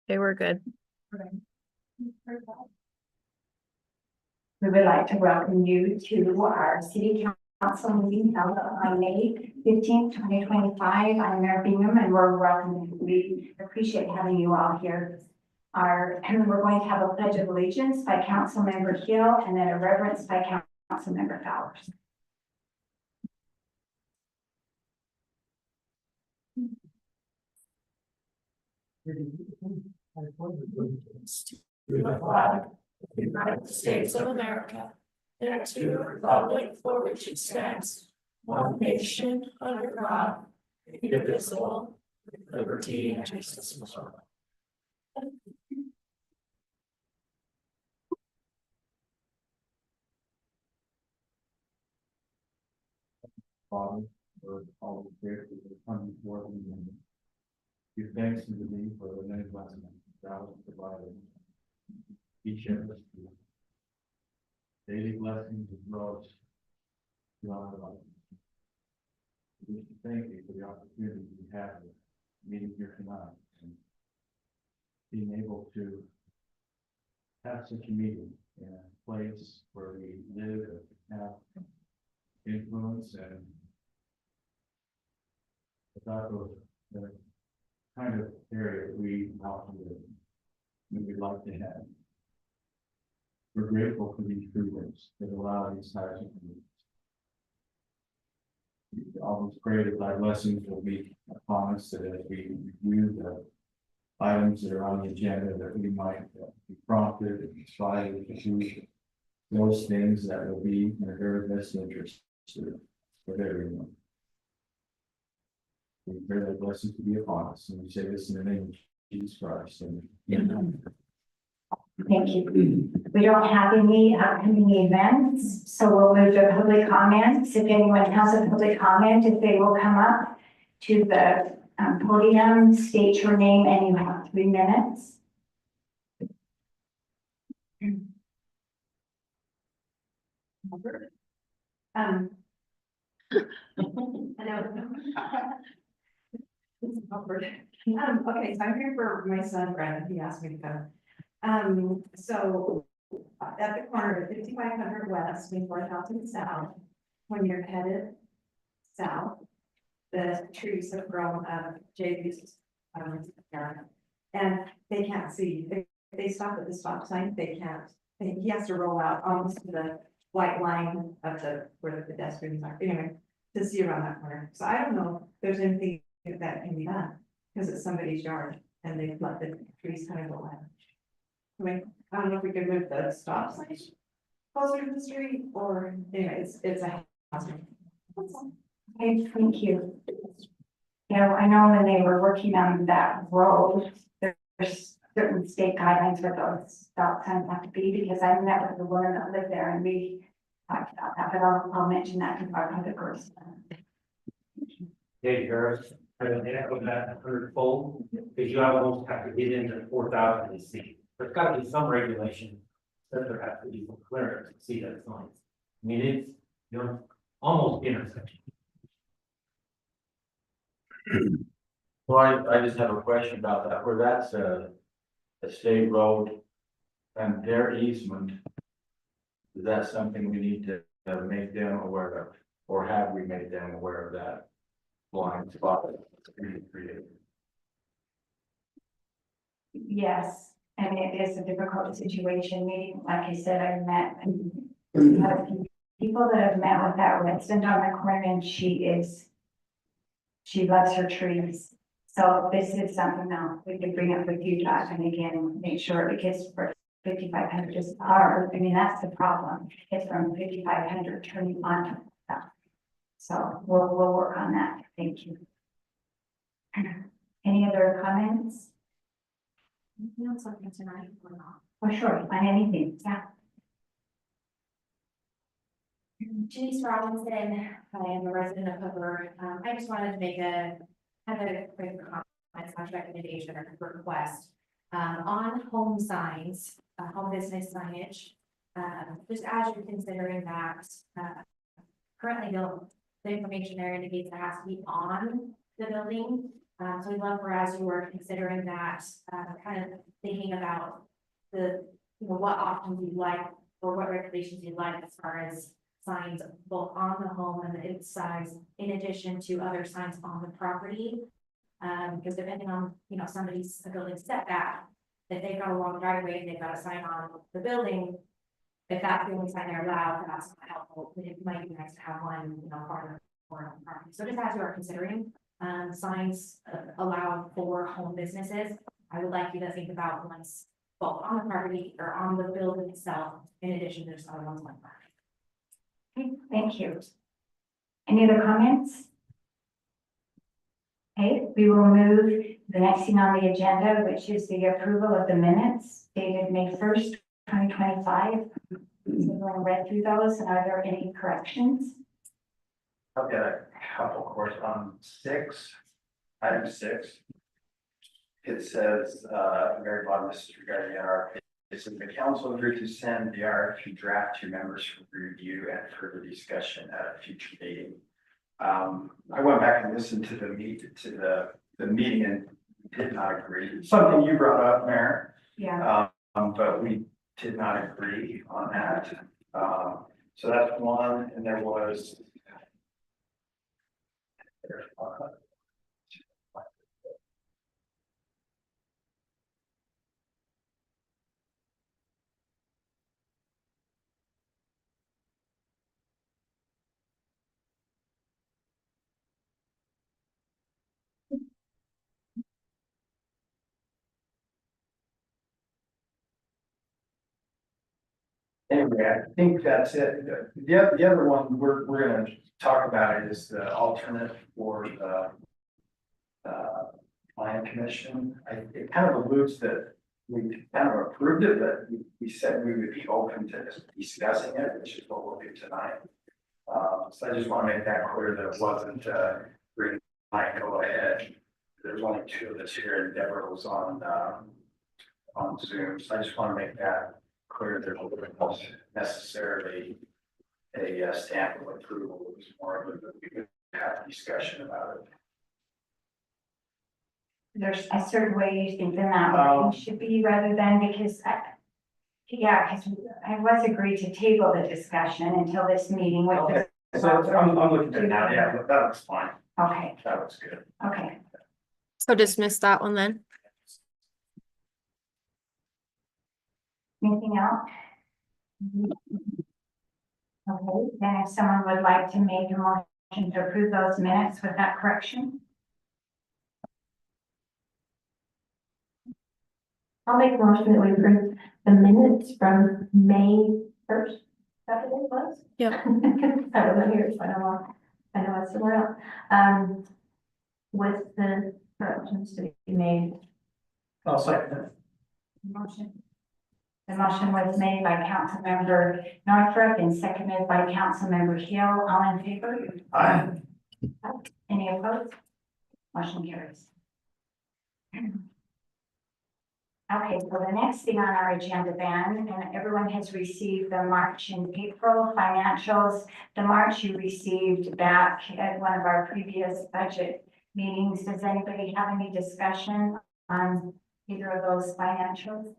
They were good. We would like to welcome you to our city council meeting held on May 15th, 2025. I'm Mayor Bingham and we appreciate having you all here. And we're going to have a pledge of allegiance by Council Member Hill and then a reverence by Council Member Fowers. To the flag of the United States of America, and to the republic for which it stands, one nation under God, indivisible, with liberty and justice for all. Father, for all the prayers that are coming forth and give thanks to thee for the many blessings thou hast provided each of us daily blessings as well as throughout our life. We wish to thank you for the opportunity we have of meeting here tonight and being able to have such a meeting in a place where we live and have influence and about the kind of area we often live in, we'd like to have. We're grateful for these freedoms that allow these types of meetings. We always pray that thy blessings will be upon us, that as we review the items that are on the agenda, that we might be prompted and inspired to do those things that will be in the very best interest of everyone. We pray that blessings to be upon us, and we say this in the name of Jesus Christ. Amen. Thank you. We don't have any upcoming events, so we'll move to public comments. If anyone has a public comment, if they will come up to the podium, state your name, and you have 3 minutes. Okay, so I'm here for my son Brandon. He asked me to come. So at the corner of 5500 West and 4000 South, when you're headed south, the trees have grown up, JV's, and they can't see. If they stop at the stop sign, they can't. He has to roll out almost to the white line of where the pedestrians are, anyway, to see around that corner. So I don't know if there's anything that can be done, because it's somebody's yard and they've let the trees kind of go out. I mean, I don't know if we could move the stop sign closer to the street, or anyway, it's a hazard. Okay, thank you. You know, I know when they were working on that road, there's certain state guidelines for those stop signs have to be, because I met with the woman that lived there and we talked about that, but I'll mention that to our public course. Dave Harris, I don't echo that 100-fold, because you almost have to get into 4,000 to see. There's got to be some regulation that there has to be some clearance to see that sign. I mean, it's, you know, almost intersection. Well, I just have a question about that, where that's a state road and their easement. Is that something we need to make them aware of, or have we made them aware of that blind spot that's being created? Yes, and it is a difficult situation. Like I said, I met and had a few people that have met with that resident on the corner, and she loves her trees. So this is something that we can bring up with you, Josh, and again, make sure, because for 5500 is hard. I mean, that's the problem. It's from 5500 turning on stuff. So we'll work on that. Thank you. Any other comments? Anything else on tonight or not? For sure, on anything, yeah. Janice Robinson, I am a resident of Hoover. I just wanted to make a quick comment, recommendation or request on home signs, home business signage. Just as you're considering that, currently the information there indicates it has to be on the building. So we'd love for, as you were considering that, kind of thinking about the, what options you'd like, or what regulations you'd like as far as signs both on the home and its size, in addition to other signs on the property. Because depending on, somebody's building setback, if they've got a long driveway and they've got a sign on the building, if that's the only sign they're allowed, that's not helpful. It might be nice to have one, farther or the property. So just as you are considering, signs allowed for home businesses, I would like you to think about ones both on the property or on the building itself, in addition to just other ones on the property. Okay, thank you. Any other comments? Okay, we will move the next thing on the agenda, which is the approval of the minutes dated May 1st, 2025. So we're going to read through those, and are there any corrections? I've got a couple, of course, on item 6. It says, very bottom, this is regarding the RFP. It says the council agreed to send the RFP draft to members for review and further discussion at a future meeting. I went back and listened to the meeting and did not agree. Something you brought up, Mayor. Yeah. But we did not agree on that. So that's one, and there was. Anyway, I think that's it. The other one we're gonna talk about is the alternate for the plan commission. It kind of alludes that we kind of approved it, but we said we would be open to discussing it, which is what we'll do tonight. So I just want to make that clear that it wasn't green light, go ahead. There's only 2 of us here, and Deborah was on Zoom, so I just want to make that clear that it wasn't necessarily a stamp of approval. It was more of a, we could have a discussion about it. There's a certain way you think that should be rather than, because because I was agreed to table the discussion until this meeting with Okay. So I'm looking at it now, yeah, but that was fine, Okay, that was good. okay. So dismiss that one then. Anything else? Okay, then if someone would like to make a motion to approve those minutes with that correction. I'll make a motion that we approve the minutes from May 1st. That what it was? Yeah. I don't know here, so I know it's somewhere else. With the corrections to be made. I'll second it. Motion. The motion was made by Councilmember Northrup and seconded by Councilmember Hill. All in favor? Aye. Any opposed? Motion carries. Okay, so the next thing on our agenda then, and everyone has received the March and April financials. The March you received back at one of our previous budget meetings. Does anybody have any discussion on either of those financials?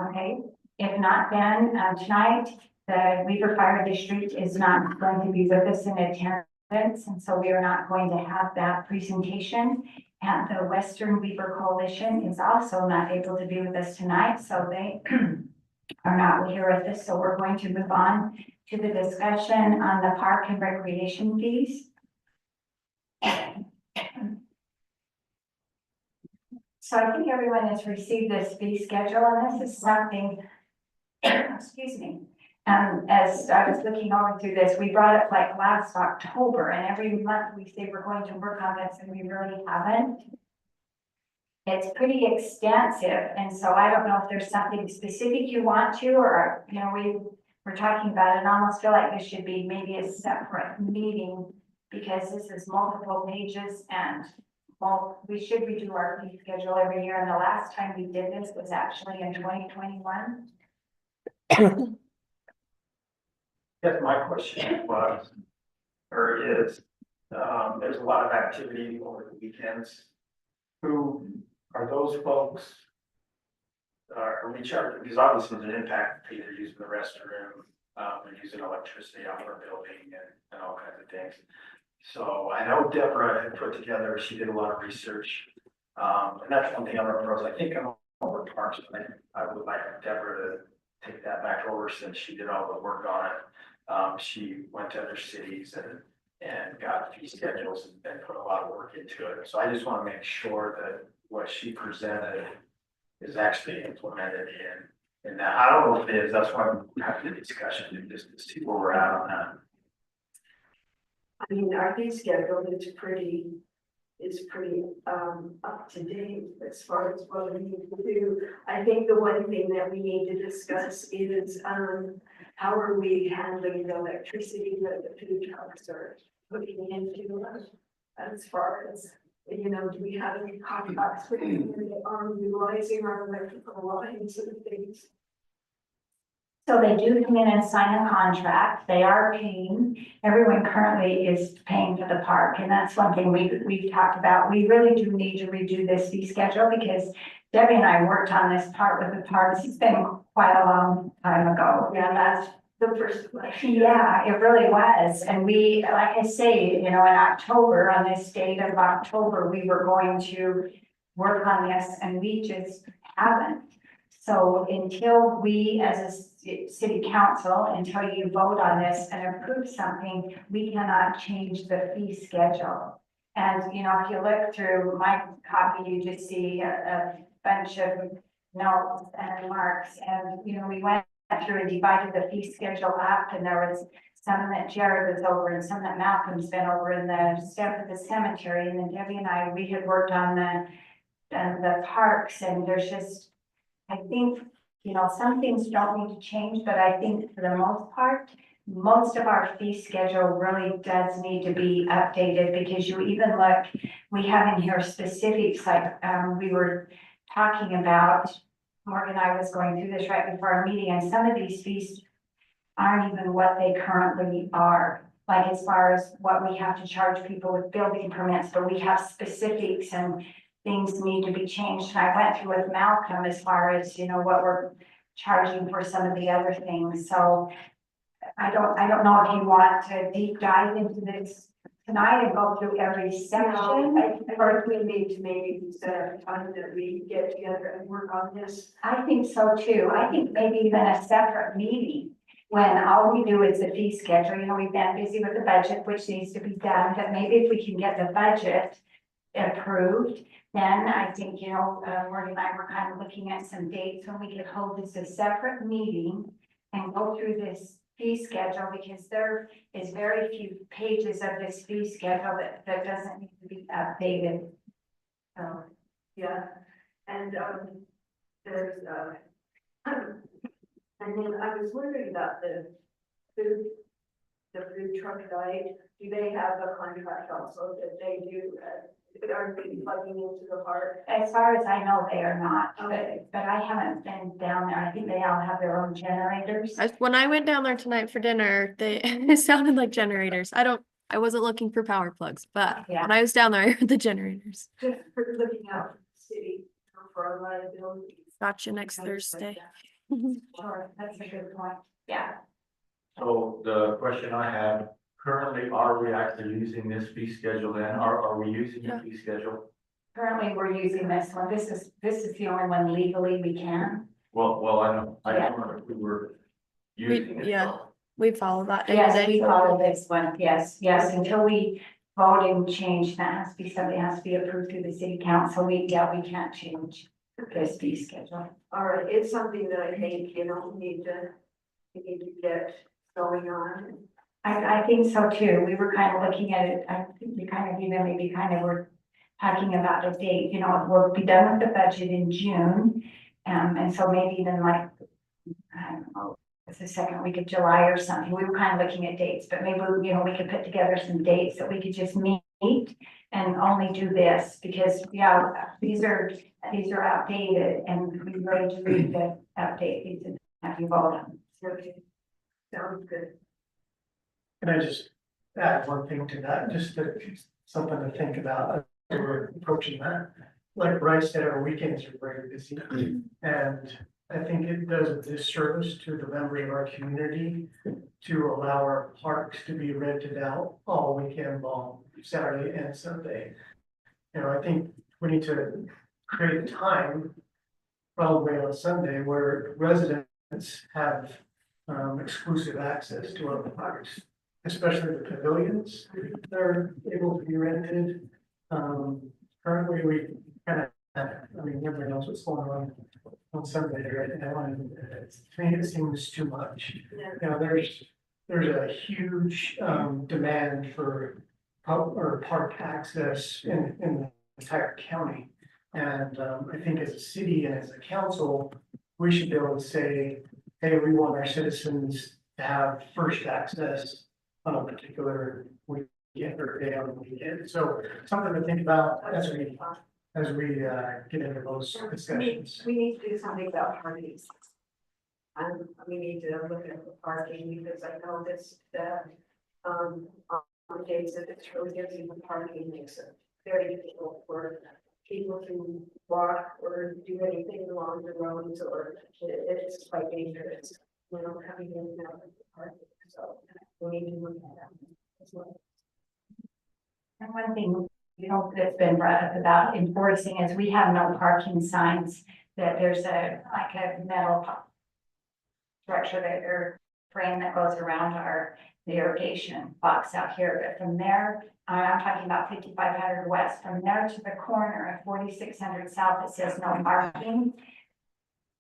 Okay, if not, then tonight, the Weaver Fire District is not going to be with us in attendance, and so we are not going to have that presentation. And the Western Weaver Coalition is also not able to be with us tonight, so they are not here with us. So we're going to move on to the discussion on the park and recreation fees. So I think everyone has received this fee schedule, and this is something, excuse me. As I was looking over through this, we brought it like last October, and every month we say we're going to work on this, and we really haven't. It's pretty extensive, and so I don't know if there's something specific you want to, or, we're talking about it, I almost feel like this should be maybe a separate meeting, because this is multiple pages, and well, we should redo our fee schedule every year, and the last time we did this was actually in 2021. Yes, my question was, or is, there's a lot of activity over the weekends. Who are those folks? Are we charging, because obviously there's an impact, either using the restroom, and using electricity out of our building and all kinds of things. So I know Deborah had put together, she did a lot of research. And that's one thing I'm gonna propose, I think I'm over parks, but I would like Deborah to take that back over since she did all the work on it. She went to other cities and got fee schedules and put a lot of work into it. So I just wanna make sure that what she presented is actually implemented in that. I don't know if it is, that's why we're having the discussion, and just to see where we're at on that. I mean, our fee schedule is pretty up to date as far as what we need to do. I think the one thing that we need to discuss is, how are we handling the electricity that the food trucks are putting into us? As far as, you know, do we have any contracts with them that are utilizing our electrical lines and things? So they do come in and sign a contract, they are paying, everyone currently is paying for the park, and that's one thing we've talked about. We really do need to redo this fee schedule, because Debbie and I worked on this part with the parks, it's been quite a long time ago. Yeah, that's the first question. Yeah, it really was, and we, like I say, you know, in October, on this date of October, we were going to work on this, and we just haven't. So until we, as a city council, until you vote on this and approve something, we cannot change the fee schedule. And, you know, if you look through my copy, you just see a bunch of notes and marks, and, you know, we went through and divided the fee schedule up, and there was some that Jared was over and some that Malcolm's been over in the staff of the cemetery, and then Debbie and I, we had worked on the parks, and there's just, I think, you know, some things don't need to change, but I think for the most part, most of our fee schedule really does need to be updated, because you even look, we have in here specifics, like, we were talking about, Morgan and I was going through this right before our meeting, and some of these fees aren't even what they currently are. Like, as far as what we have to charge people with building permits, but we have specifics and things need to be changed. And I went through with Malcolm as far as, you know, what we're charging for some of the other things. So I don't know if you want to deep dive into this tonight and go through every section. I think we need to maybe set up a time that we get together and work on this. I think so too. I think maybe even a separate meeting when all we do is the fee schedule. You know, we've been busy with the budget, which needs to be done, but maybe if we can get the budget approved, then I think, you know, Morgan and I were kind of looking at some dates when we could hold this a separate meeting and go through this fee schedule, because there is very few pages of this fee schedule that doesn't need to be updated. So, Yeah, and there's and then I was wondering about the food truck guide. Do they have a contract also that they do? Are they plugging into the park? as far as I know, they are not, Okay. but I haven't been down there. I think they all have their own generators. When I went down there tonight for dinner, they it sounded like generators. I wasn't looking for power plugs, but Yeah. when I was down there, I heard the generators. Just for looking out for the city for our liability. Gotcha next Kind of like Thursday. that. Sure, that's a good point. Yeah. So the question I have, currently, are we actually using this fee schedule then? Are we using the Yeah. fee schedule? Currently, we're using this one. This is the only one legally we can. Well, I don't Yeah. know if we were using it. yeah. though. We follow that day to Yes, we day. follow this one. Yes, until we vote and change, that has to be something has to be approved through the city council. We can't change this fee schedule. All right, it's something that I think, you know, we need to get going on. I think so too. We were kind of looking at it, I think we kind of even maybe kind of were talking about a date, you know, we'll be done with the budget in June. And so maybe even like, I don't know, it's the second week of July or something. We were kind of looking at dates, but maybe, you know, we could put together some dates that we could just meet and only do this, because, yeah, these are outdated, and we really do need to update these and have you vote on. Okay. Sounds good. Can I just add one thing to that, just something to think about as we're approaching that. Like Bryce said, our weekends are very busy, and I think it does a disservice to the members of our community to allow our parks to be rented out all weekend long, Saturday and Sunday. You know, I think we need to create a time, probably on Sunday, where residents have exclusive access to our parks, especially the pavilions. They're able to be rented. Currently, we kind of, I mean, everybody knows what's going on Sunday right now, and to me, it seems too much. You know, there's a huge demand for park access in the entire county. And I think as a city and as a council, we should be able to say, hey, we want our citizens to have first access on a particular weekend or day on the weekend. So something to think about as we get into those discussions. We need to do something about parking. We need to look at the parking because I know this, that, on the days that it's really busy, the parking makes it very difficult for people to walk or do anything along the roads, or it's quite dangerous, you know, having in and out of the parking. So we need to look at that as well. And one thing, you know, that's been brought up about enforcing is we have no parking signs, that there's a metal structure that or frame that goes around the irrigation box out here, but from there, I'm talking about 5500 west, from there to the corner of 4600 south, it says no parking.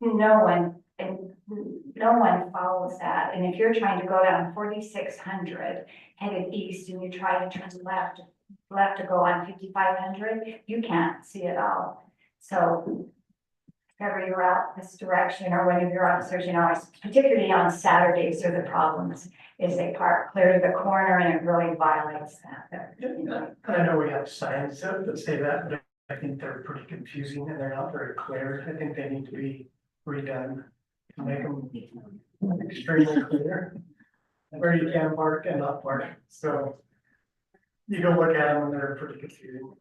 No one follows that, and if you're trying to go down 4600 headed east and you try to turn left to go on 5500, you can't see it all. So if ever you're out this direction, or one of your officers, you know, particularly on Saturdays are the problems, is they park clear to the corner and it really violates that. I know we have signs that say that, but I think they're pretty confusing and they're not very clear. I think they need to be redone to make them extremely clear where you can park and not park. So you go look at them and they're pretty confusing.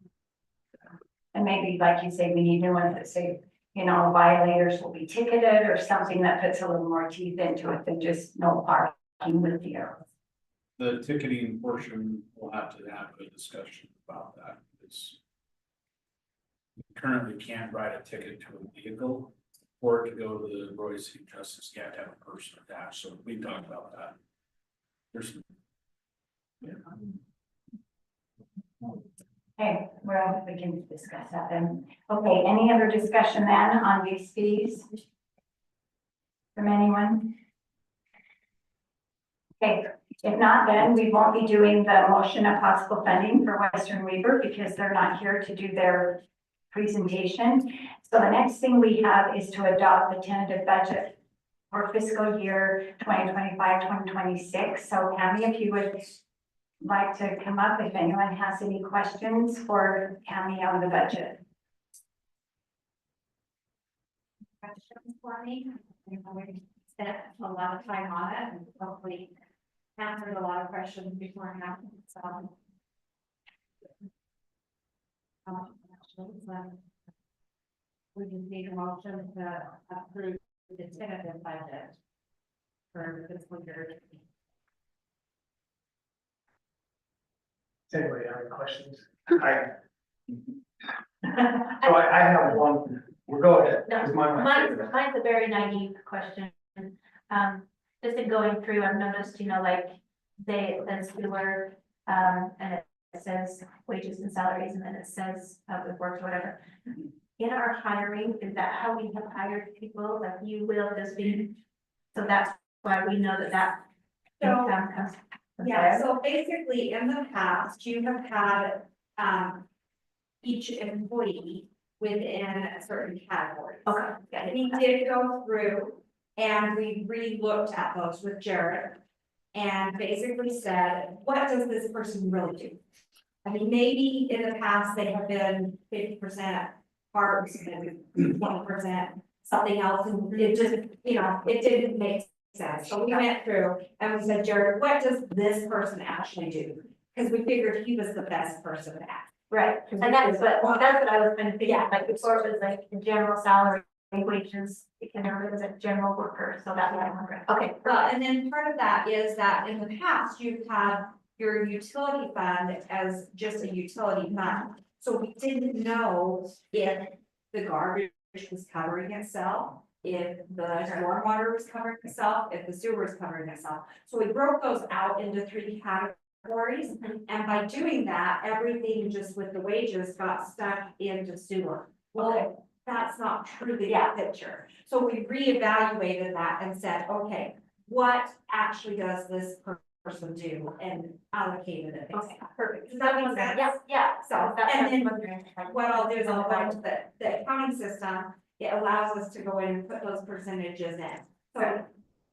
And maybe, like you say, we need new ones that say, you know, violators will be ticketed, or something that puts a little more teeth into it than just no parking with you. The ticketing portion, we'll have to have a discussion about that, because you currently can't write a ticket to a vehicle, or to go to the Royce City Justice, you have to have a person attached, so we talked about that. There's. Yeah. Okay, well, we can discuss that then. Okay, any other discussion then on these fees? From anyone? Okay, if not, then we won't be doing the motion of possible funding for Western Weaver because they're not here to do their presentation. So the next thing we have is to adopt the tentative budget for fiscal year 2025-2026. So Tammy, if you would like to come up, if anyone has any questions for Tammy on the budget. Questions for me? We spent a lot of time on it and hopefully answered a lot of questions beforehand. So. We just need a motion to approve the tentative budget for fiscal year. Does anybody have any questions? So I have one, we'll go ahead. No, It's my- mine's a very naive question. Just in going through, I've noticed, you know, like they, then sewer, and it says wages and salaries, and then it says public works, whatever. In our hiring, is that how we have hired people, like you will just be, so that's why we know that So- income comes. Yeah, so basically in the past, you have had, each employee within a certain category. Okay, got it. We did go through and we re-looked at those with Jared. And basically said, what does this person really do? I mean, maybe in the past, they have been 50% parts and 20% something else, and it just, you know, it didn't make sense. So we went through and we said, Jared, what does this person actually do? Because we figured he was the best person to ask. Right, and that's what I was trying to figure out, like before it was like the general salary wages, it can never was a general worker, so that's why I'm wondering, okay. Well, and then part of that is that in the past, you've had your utility fund as just a utility fund. So we didn't know if the garbage was covering itself, if the stormwater was covering itself, if the sewer was covering itself. So we broke those out into 3 categories, and by doing that, everything just with the wages got stuck into sewer. Well, that's not truly the picture. So we reevaluated that and said, okay, what actually does this person do, and allocated it. Okay, perfect. Does that make sense? Yes, yeah, So, that's and then what I'm wondering. what I'll do is I'll go into the accounting system, it allows us to go in and put those percentages in. So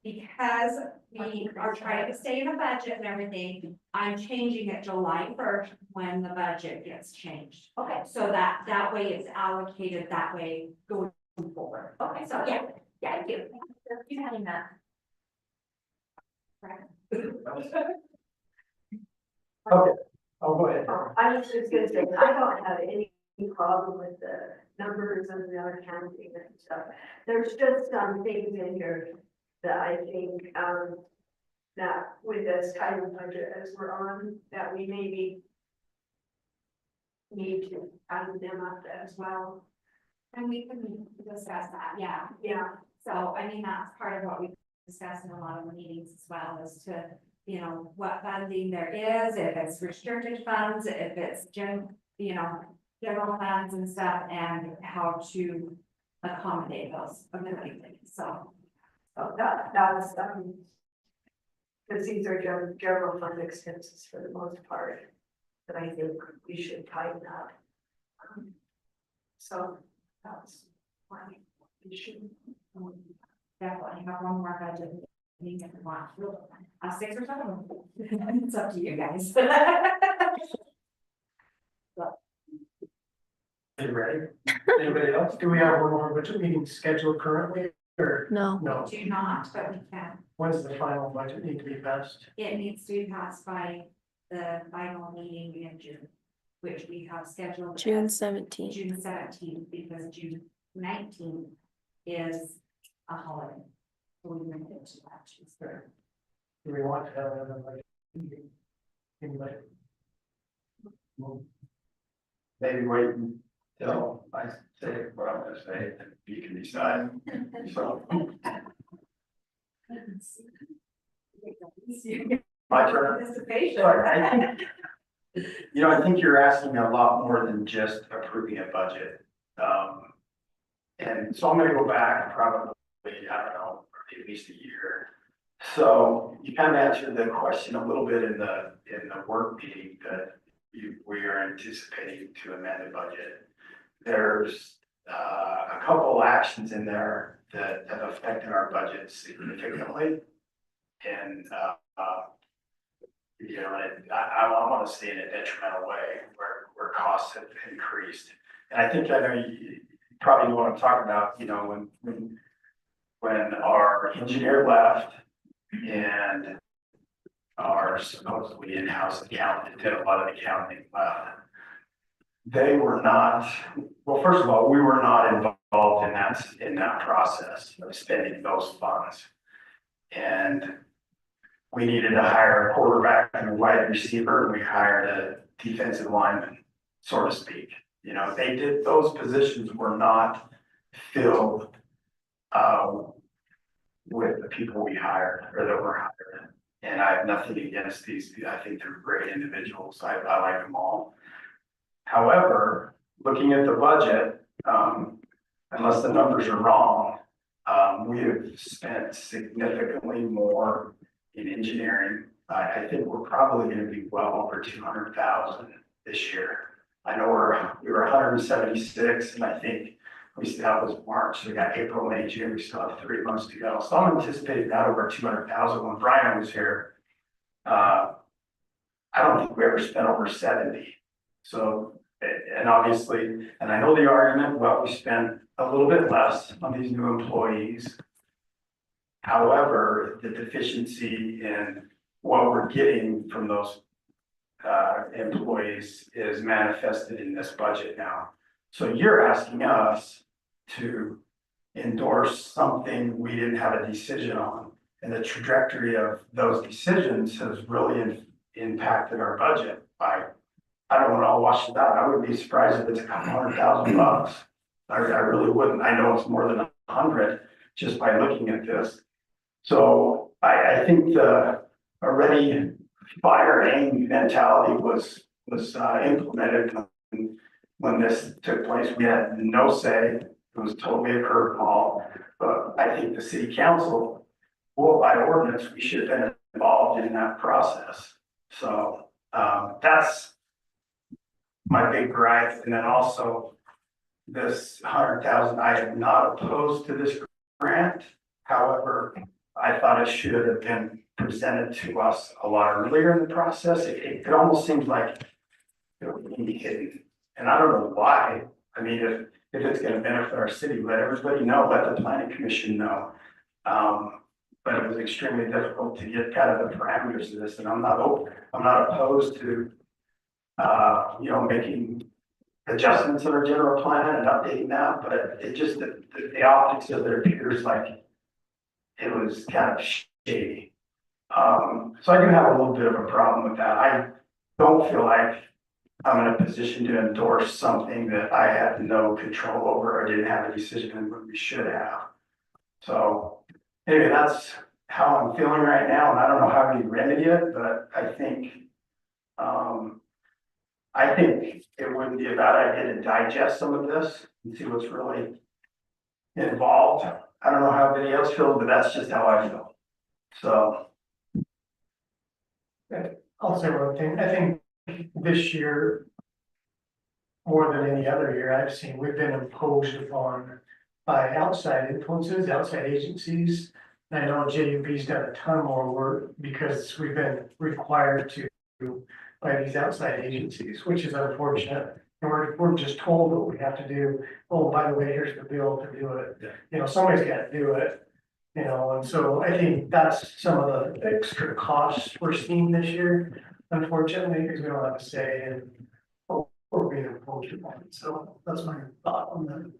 because we are trying to stay in a budget and everything, I'm changing it July 1st when the budget gets changed. Okay, So that way it's allocated that way going forward. okay, so yeah, thank you. You having that. Okay, I'll go ahead. I was just gonna say, I don't have any problem with the numbers and the accounting and stuff. There's just some things in here that I think, that with this kind of budget as we're on, that we maybe need to add them up as well. And we can discuss that, yeah. Yeah, So, I mean, that's part of what we discuss in a lot of the meetings as well, is to, you know, what funding there is, if it's restricted funds, if it's general funds and stuff, and how to accommodate those accordingly, so. so that's, because these are general fund expenses for the most part, that I think we should tighten up. So that's why we should. Definitely have one more budget meeting if you want, 6 or 7, it's up to you guys. Are you ready? Anybody else? Do we have one more budget meeting scheduled currently, or No. no? Do not, but we can. When's the final budget need to be passed? It needs to be passed by the final meeting in June, which we have scheduled. June as 17th. June 17th, because June 19th is a holiday. So we moved it to that Tuesday. Do we want to have another budget meeting? Anybody? Maybe wait until I say what I'm gonna say, and you can decide. So, my turn. Participation. Sorry, I think, I think you're asking me a lot more than just approving a budget. And so I'm gonna go back probably, I don't know, at least a year. So you kind of answered the question a little bit in the work meeting that we are anticipating to amend the budget. There's a couple actions in there that have affected our budget significantly. And I want to say in a detrimental way where costs have increased. And I think I know you probably know what I'm talking about, when our engineer left and our supposedly in-house accountant did a lot of accounting left. They were not, well, first of all, we were not involved in that process of spending those funds. And we needed to hire a quarterback and a wide receiver, and we hired a defensive lineman, so to speak. Those positions were not filled with the people we hired or that were hired. And I have nothing against these. I think they're great individuals. I like them all. However, looking at the budget, unless the numbers are wrong, we have spent significantly more in engineering. I think we're probably going to be well over 200,000 this year. I know we were 176, and I think we still was March. So we got April, May, June. We still have 3 months to go. So I'm anticipating that over 200,000. When Brian was here, I don't think we ever spent over 70. So, and obviously, and I know the argument, well, we spent a little bit less on these new employees. However, the deficiency in what we're getting from those employees is manifested in this budget now. So you're asking us to endorse something we didn't have a decision on. And the trajectory of those decisions has really impacted our budget by, I don't want to all wash it out. I wouldn't be surprised if it's $200,000. I really wouldn't. I know it's more than 100 just by looking at this. So I think the already fire aim mentality was implemented when this took place. We had no say. It was totally a curveball. But I think the city council, well, by ordinance, we should have been involved in that process. So that's my big gripe. And then also this 100,000, I am not opposed to this grant. However, I thought it should have been presented to us a lot earlier in the process. It almost seems like it was being hidden. And I don't know why. I mean, if it's gonna benefit our city, let everybody know, let the planning commission know. But it was extremely difficult to get kind of the parameters of this, and I'm not opposed to, making adjustments in our general plan and updating that, but it just, the optics of it appears like it was kind of shady. So I do have a little bit of a problem with that. I don't feel like I'm in a position to endorse something that I had no control over or didn't have a decision in what we should have. So anyway, that's how I'm feeling right now, and I don't know how we remedy it, but I think it wouldn't be a bad idea to digest some of this and see what's really involved. I don't know how everybody else feels, but that's just how I feel. So. I'll say one thing, I think this year, more than any other year I've seen, we've been imposed upon by outside influences, outside agencies. And I know JUB's done a ton more work because we've been required to by these outside agencies, which is unfortunate. And we're just told what we have to do. Oh, by the way, here's the bill to do it. Somebody's got to do it. And so I think that's some of the extra costs we're seeing this year, unfortunately, because we don't have a say in what we're being imposed upon. So that's my thought on that.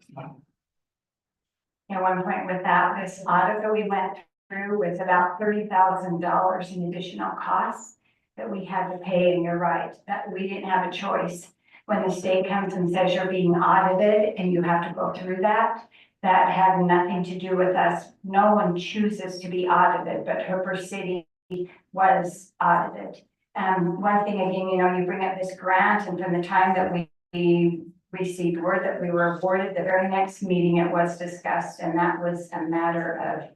At one point with that, this audit that we went through was about $30,000 in additional costs that we had to pay, and you're right, that we didn't have a choice. When the state comes and says you're being audited and you have to go through that, that had nothing to do with us. No one chooses to be audited, but Hooper City was audited. One thing again, you bring up this grant, and from the time that we received word that we were awarded, the very next meeting it was discussed, and that was a matter of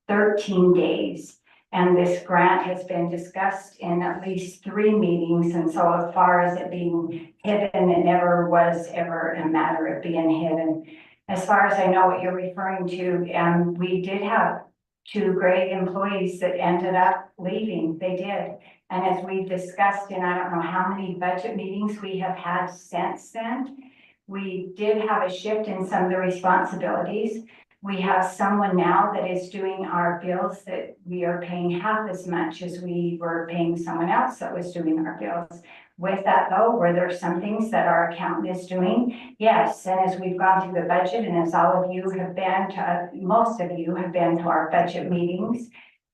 13 days. And this grant has been discussed in at least 3 meetings. And so as far as it being hidden, it never was ever a matter of being hidden. As far as I know what you're referring to, we did have 2 great employees that ended up leaving. They did. And as we've discussed in, I don't know how many budget meetings we have had since then, we did have a shift in some of the responsibilities. We have someone now that is doing our bills that we are paying half as much as we were paying someone else that was doing our bills. With that though, were there some things that our accountant is doing? Yes, and as we've gone through the budget, and as all of you have been to, most of you have been to our budget meetings,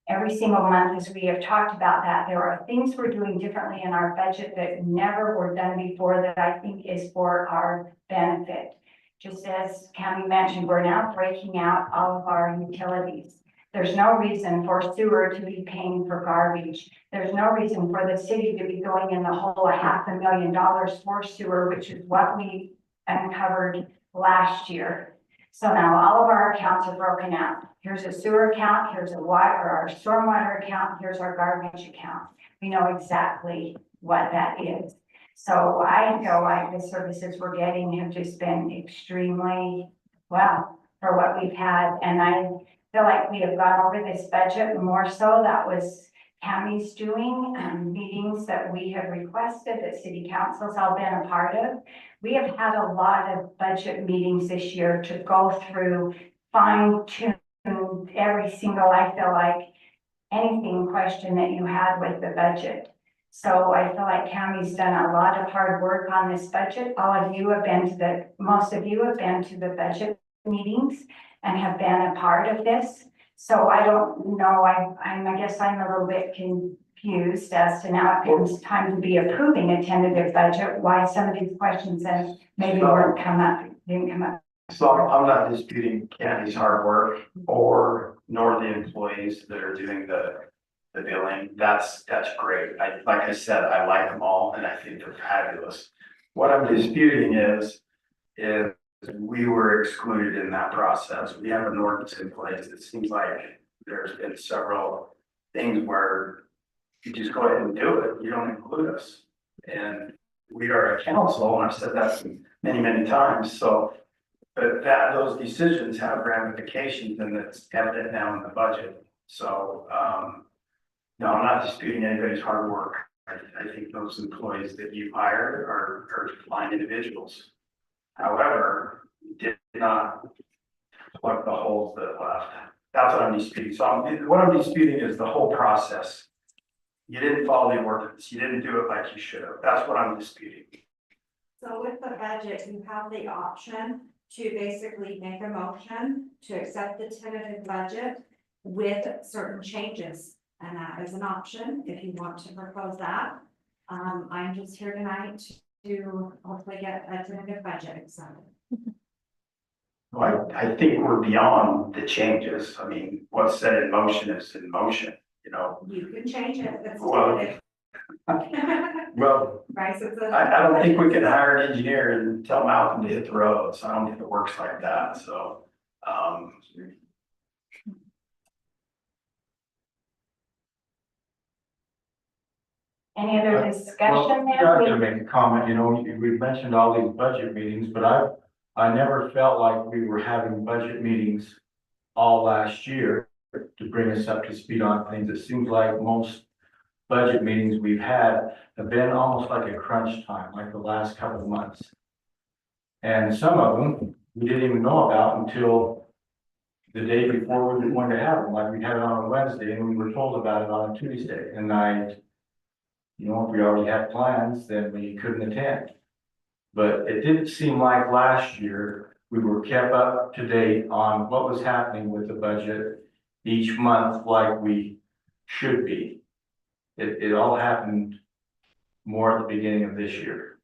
every single month as we have talked about that, there are things we're doing differently in our budget that never were done before that I think is for our benefit. Just as Cammie mentioned, we're now breaking out all of our utilities. There's no reason for sewer to be paying for garbage. There's no reason for the city to be going in the hole of $500,000 for sewer, which is what we uncovered last year. So now all of our accounts are broken out. Here's a sewer account, here's a water, or our stormwater account, here's our garbage account. We know exactly what that is. So I feel like the services we're getting have just been extremely well for what we've had. And I feel like we have gone over this budget more so. That was Cammie's doing, meetings that we have requested that city council's all been a part of. We have had a lot of budget meetings this year to go through, fine tune every single, I feel like, anything question that you had with the budget. So I feel like Cammie's done a lot of hard work on this budget. Most of you have been to the budget meetings and have been a part of this. So I don't know, I guess I'm a little bit confused as to now it comes time to be approving a tentative budget, why some of these questions then maybe didn't come up. So I'm not disputing Candy's hard work nor the employees that are doing the billing. That's great. Like I said, I like them all and I think they're fabulous. What I'm disputing is we were excluded in that process. We have an ordinance in place. It seems like there's been several things where you just go ahead and do it. You don't include us. And we are a council, and I've said that many, many times. So, but those decisions have ramifications, and it's evident now in the budget. So, no, I'm not disputing anybody's hard work. I think those employees that you hired are fine individuals. However, you did not plug the holes that left. That's what I'm disputing. So what I'm disputing is the whole process. You didn't follow the ordinance. You didn't do it like you should have. That's what I'm disputing. So with the budget, you have the option to basically make a motion to accept the tentative budget with certain changes. And that is an option if you want to propose that. I'm just here tonight to hopefully get a tentative budget accepted. Well, I think we're beyond the changes. I mean, what's set in motion is in motion, you know. You can change it. It's Well, well, Bryce, it's a. I don't think we can hire an engineer and tell Malcolm to hit the roads. I don't think it works like that. So, Any other Well, discussion I'm there? gonna make a comment, you know, we've mentioned all these budget meetings, but I never felt like we were having budget meetings all last year to bring us up to speed on things. It seems like most budget meetings we've had have been almost like a crunch time, like the last couple of months. And some of them we didn't even know about until the day before we were going to have them, like we had it on a Wednesday and we were told about it on a Tuesday. And you know, if we already had plans, then we couldn't attend. But it didn't seem like last year we were kept up to date on what was happening with the budget each month like we should be. It all happened more at the beginning of this year.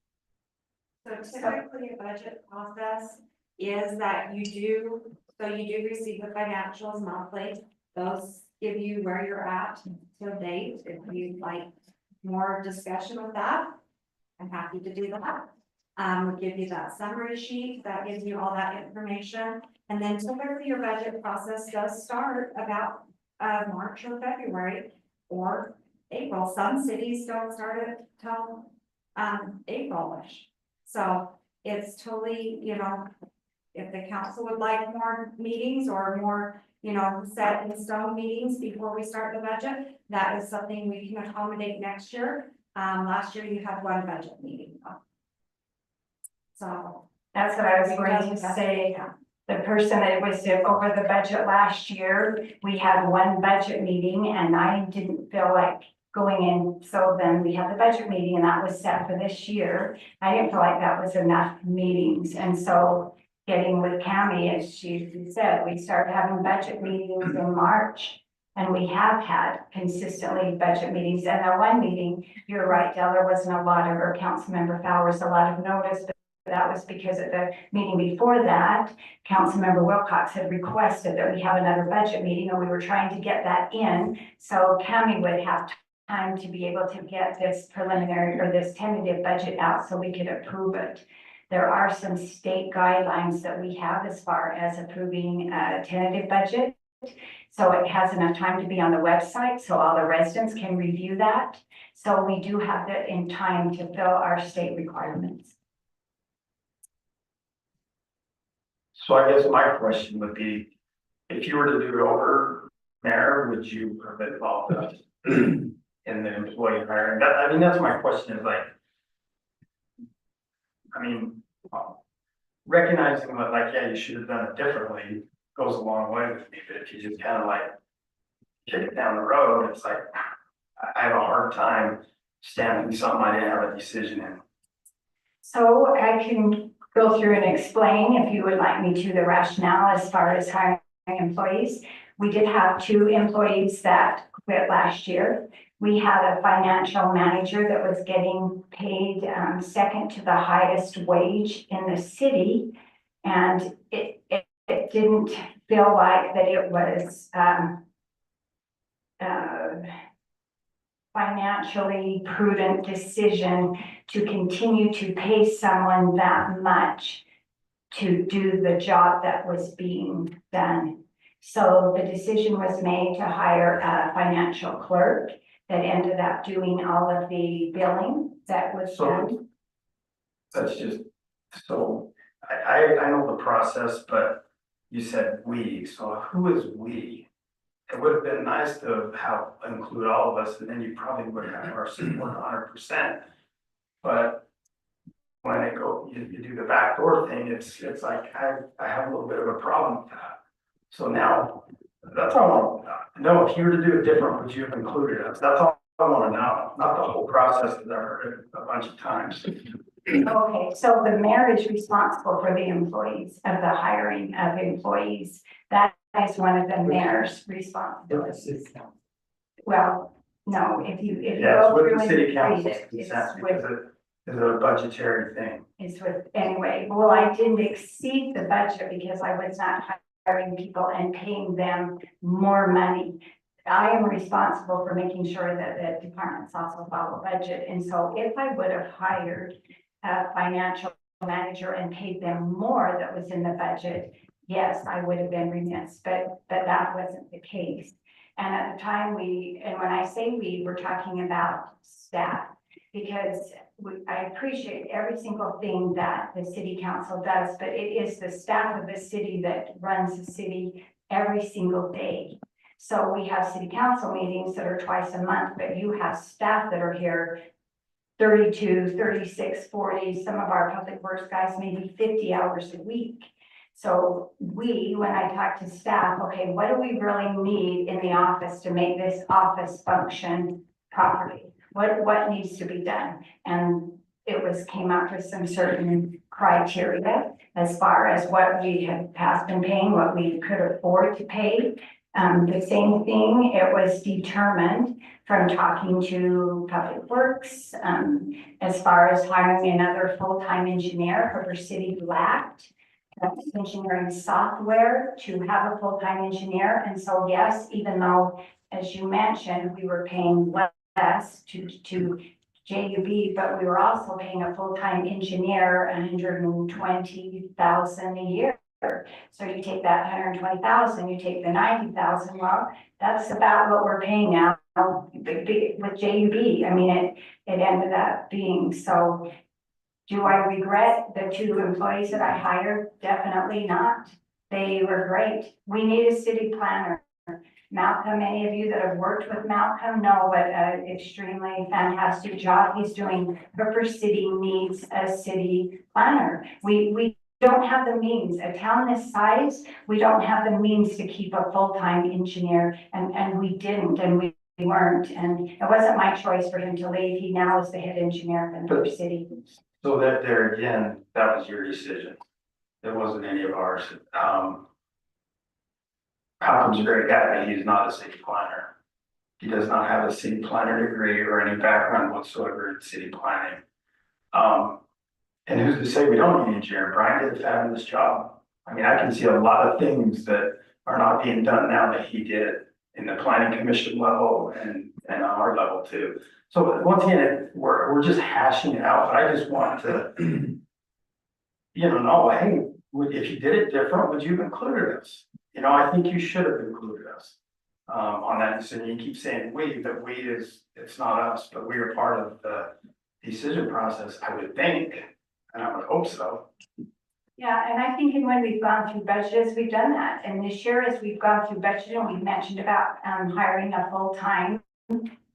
So typically a budget process is that you do receive the financials monthly. Those give you where you're at to date. If you'd like more discussion with that, I'm happy to do that. We'll give you that summary sheet that gives you all that information. And then typically your budget process does start about March or February or April. Some cities don't start it till April-ish. So it's totally, you know, if the council would like more meetings or more, you know, set in stone meetings before we start the budget, that is something we can accommodate next year. Last year you had one budget meeting. So That's what I was going to say. The person that was over the budget last year, we had one budget meeting and I didn't feel like going in. So then we had the budget meeting and that was set for this year. I didn't feel like that was enough meetings. And so getting with Cammie, as she said, we started having budget meetings in March. And we have had consistently budget meetings. And the one meeting, you're right, Dell, there wasn't a lot of, or Councilmember Fowers, a lot of notice. But that was because at the meeting before that, Councilmember Wilcox had requested that we have another budget meeting and we were trying to get that in. So Cammie would have time to be able to get this preliminary or this tentative budget out so we could approve it. There are some state guidelines that we have as far as approving a tentative budget. So it has enough time to be on the website so all the residents can review that. So we do have that in time to fill our state requirements. So I guess my question would be, if you were to do it over, Mayor, would you have been involved in the employee hiring? I mean, that's my question is like, I mean, recognizing that like, yeah, you should have done it differently. goes a long way with me, but if you just kind of like kick it down the road, it's like, I have a hard time stamping something I didn't have a decision in. So I can go through and explain, if you would like me to, the rationale as far as hiring employees. We did have 2 employees that quit last year. We had a financial manager that was getting paid second to the highest wage in the city. And it didn't feel like that it was financially prudent decision to continue to pay someone that much to do the job that was being done. So the decision was made to hire a financial clerk that ended up doing all of the billing that was done. So that's just, so I know the process, but you said we, so who is we? It would have been nice to have, include all of us, and then you probably would have our support 100%. But when they go, you do the backdoor thing, it's like, I have a little bit of a problem with that. So now, that's all I want to know. If you were to do it different, would you have included us? That's all I want to know, not the whole process that I've heard a bunch of times. Okay, so the mayor is responsible for the employees, of the hiring of employees. That is one of the mayor's responsibilities. Well, no, if you Yeah, go it's with through the and city read council's it, consent it's because with, it's a budgetary thing. anyway, well, I didn't exceed the budget because I was not hiring people and paying them more money. I am responsible for making sure that the departments also follow budget. And so if I would have hired a financial manager and paid them more that was in the budget, yes, I would have been remiss, but that wasn't the case. And at the time and when I say we, we're talking about staff, because I appreciate every single thing that the city council does, but it is the staff of the city that runs the city every single day. So we have city council meetings that are twice a month, but you have staff that are here 32, 36, 40, some of our public works guys, maybe 50 hours a week. So when I talk to staff, okay, what do we really need in the office to make this office function properly? What needs to be done? And it came up with some certain criteria as far as what we had been paying, what we could afford to pay. The same thing, it was determined from talking to Public Works, as far as hiring another full-time engineer. Hooper City lacked engineering software to have a full-time engineer. And so, yes, even though, as you mentioned, we were paying less to JUB, but we were also paying a full-time engineer $120,000 a year. So you take that 120,000, you take the 90,000, well, that's about what we're paying now with JUB. I mean, it ended up being so. Do I regret the 2 employees that I hired? Definitely not. They were great. We need a city planner. Malcolm, any of you that have worked with Malcolm know what an extremely fantastic job he's doing. Hooper City needs a city planner. We don't have the means. A town this size, we don't have the means to keep a full-time engineer, and we didn't, and we weren't. And it wasn't my choice for him to leave. He now is the head engineer in Hooper City. So that there again, that was your decision. It wasn't any of ours. Malcolm's a great guy, but he's not a city planner. He does not have a city planner degree or any background whatsoever in city planning. And who's to say we don't need an engineer? Brian did a fabulous job. I mean, I can see a lot of things that are not being done now that he did in the planning commission level and on our level too. So once again, we're just hashing it out, but I just want to, know, hey, if you did it different, would you have included us? I think you should have included us on that decision. You keep saying we, but it's not us, but we are part of the decision process, I would think, and I would hope so. Yeah, and I think when we've gone through budgets, we've done that. And this year, as we've gone through budgeting, we've mentioned about hiring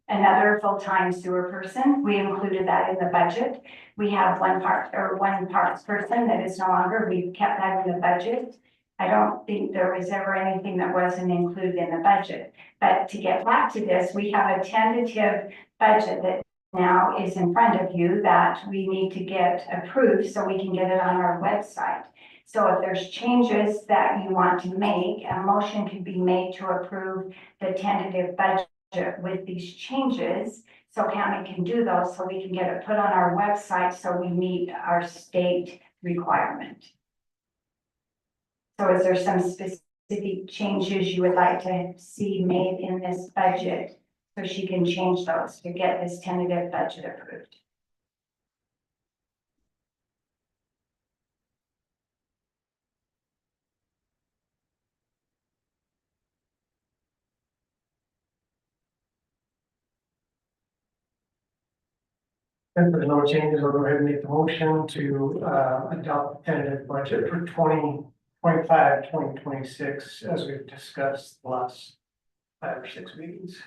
another full-time sewer person. We included that in the budget. We have one parks person that is no longer, we've kept that in the budget. I don't think there was ever anything that wasn't included in the budget. But to get back to this, we have a tentative budget that now is in front of you that we need to get approved so we can get it on our website. So if there's changes that you want to make, a motion could be made to approve the tentative budget with these changes. So county can do those so we can get it put on our website so we meet our state requirement. So is there some specific changes you would like to see made in this budget? So she can change those to get this tentative budget approved. If there's no changes, I'll go ahead and make the motion to adopt the tentative budget for 2025-2026, as we've discussed the last 5 or 6 meetings.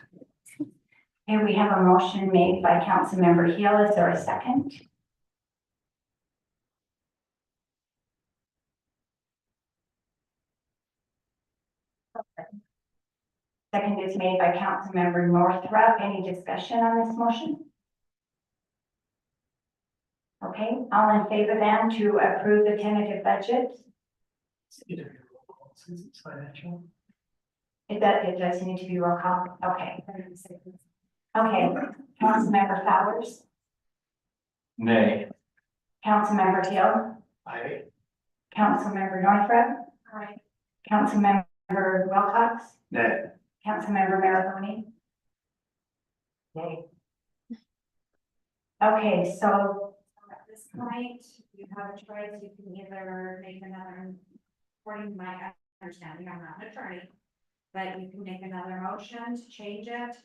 And we have a motion made by Councilmember Hill. Is there a second? Second is made by Councilmember Northrup. Any discussion on this motion? Okay, all in favor then to approve the tentative budget? Since it's financial. It does need to be roll call. Okay. Okay, Councilmember Flowers, Nay. Councilmember Hill, Aye. Councilmember Northrup. Aye. Councilmember Wilcox, Nay. Councilmember Maravoni. Nay. Okay, so At this point, you have a choice, you can either make another, according to my understanding, I'm not an attorney. But you can make another motion to change it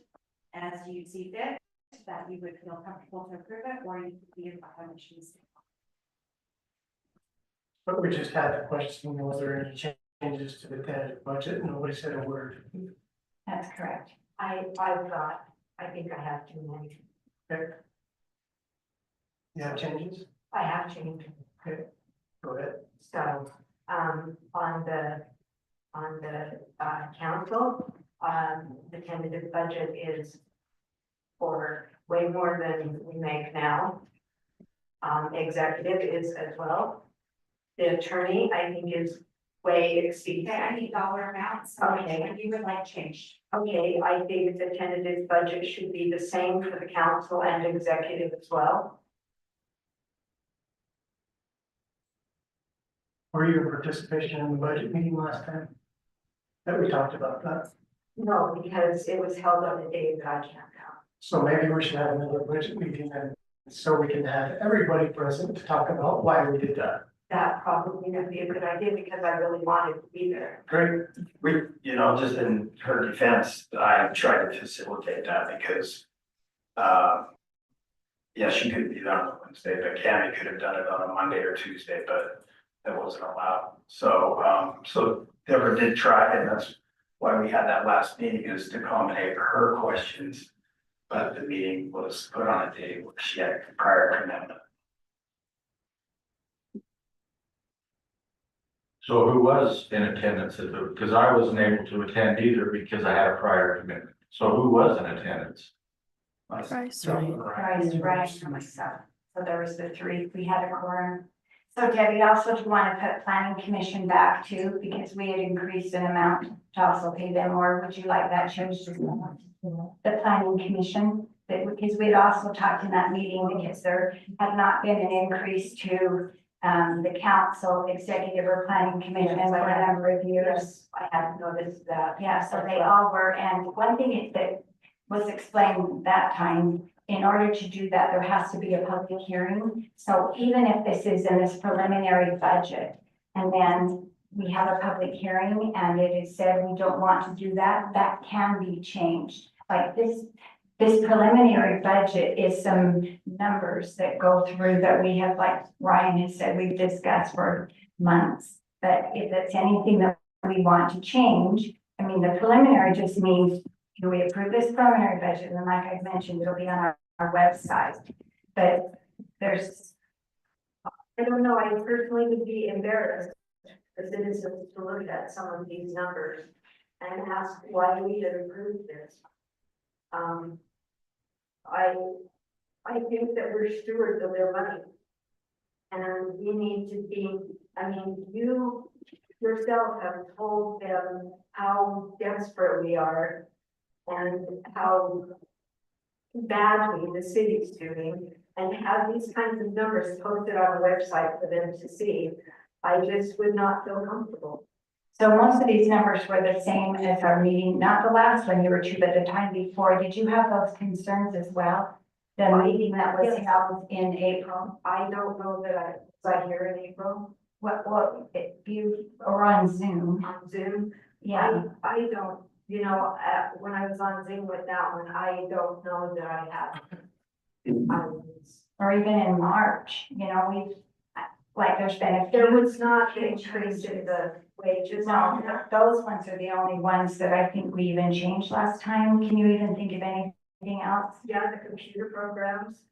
as you see fit, that you would feel comfortable to approve it, or you could be in violations. But we just had the question, was there any changes to the tentative budget? Nobody said a word. that's correct. I think I have too many. Okay. You have changes? I have changed. Okay, go ahead. So, on the council, the tentative budget is for way more than we make now. Executive is as well. The attorney, I think, is way exceeds. Okay, I need dollar amounts, Okay. what you would like changed. Okay, I think the tentative budget should be the same for the council and executive as well. Were you in participation in the budget meeting last time? That we talked about that. No, because it was held on the day that I can't come. So maybe we should have another budget meeting and so we can have everybody present to talk about why we did that. That probably would be a good idea because I really wanted to be there. Great. We, just in her defense, I tried to facilitate that because, yeah, she couldn't be there on a Wednesday, but Cammy could have done it on a Monday or Tuesday, but that wasn't allowed. So Deborah did try, and that's why we had that last meeting, is to accommodate her questions. But the meeting was put on a day where she had a prior commitment. So who was in attendance at the, because I wasn't able to attend either because I had a prior commitment. So who was in attendance? Bryce, Bryce, Bryce, and myself. So there was the three, we had a quorum. So Debbie, also do you want to put planning commission back too, because we had increased an amount to also pay them more. Would you like that changed as well? The planning commission, that because we had also talked in that meeting, because there had not been an increase to the council, executive or planning commission for a number of years. I hadn't noticed that. Yeah, so they all were, and one thing that was explained that time, in order to do that, there has to be a public hearing. So even if this is in this preliminary budget, and then we have a public hearing and it is said we don't want to do that, that can be changed. Like this preliminary budget is some numbers that go through that we have, like Ryan has said, we've discussed for months. But if it's anything that we want to change, I mean, the preliminary just means, do we approve this preliminary budget? And like I mentioned, it'll be on our website. But there's, I don't know, I personally would be embarrassed the citizens to look at some of these numbers and ask why we had approved this. I think that we're stewards of their money. And we need to be, I mean, you yourself have told them how desperate we are and how badly the city's doing, and have these kinds of numbers posted on the website for them to see. I just would not feel comfortable. So most of these numbers were the same as our meeting, not the last one you were to, but the time before. Did you have those concerns as well? The meeting that was Yes. held in April? I don't know that was I here in April What, you, or on Zoom? on Zoom. Yeah, I don't, you know, when I was on Zoom with that one, I don't know that I have. I was- or even in March, you know, like there's been a There few. was not an increase in the wages on No, that. those ones are the only ones that I think we even changed last time. Can you even think of anything else? Yeah, the computer programs,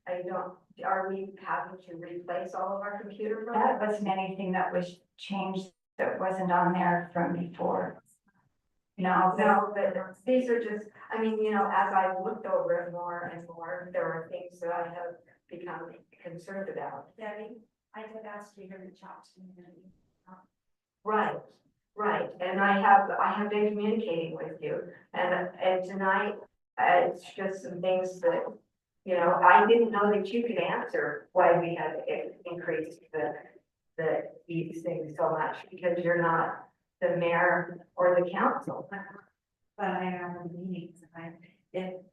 are we having to replace all of our computer That programs? wasn't anything that was changed that wasn't on there from before. No, No, but these are just, I mean, you know, as I've looked over it more and more, there are things that I have become concerned about. Debbie, I did ask you to reach out to me. Right, right, and I have been communicating with you, and tonight, it's just some things that, you know, I didn't know that you could answer why we had increased these things so much, because you're not the mayor or the council. But I am in meetings,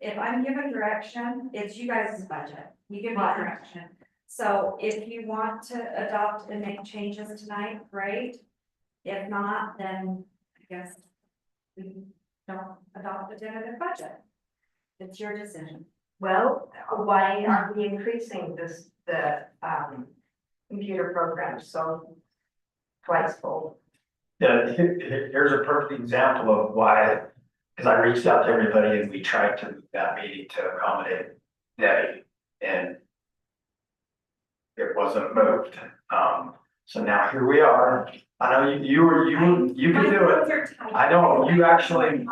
if I'm given direction, it's you guys' budget, you give me Right. direction. So if you want to adopt and make changes tonight, great. If not, then I guess we don't adopt a tentative budget. It's your decision. Well, why aren't we increasing the computer programs so twice full? Yeah, here's a perfect example of why, because I reached out to everybody and we tried to move that meeting to accommodate Debbie, and it wasn't moved. So now here we are. I know you can do it. I know, you actually, and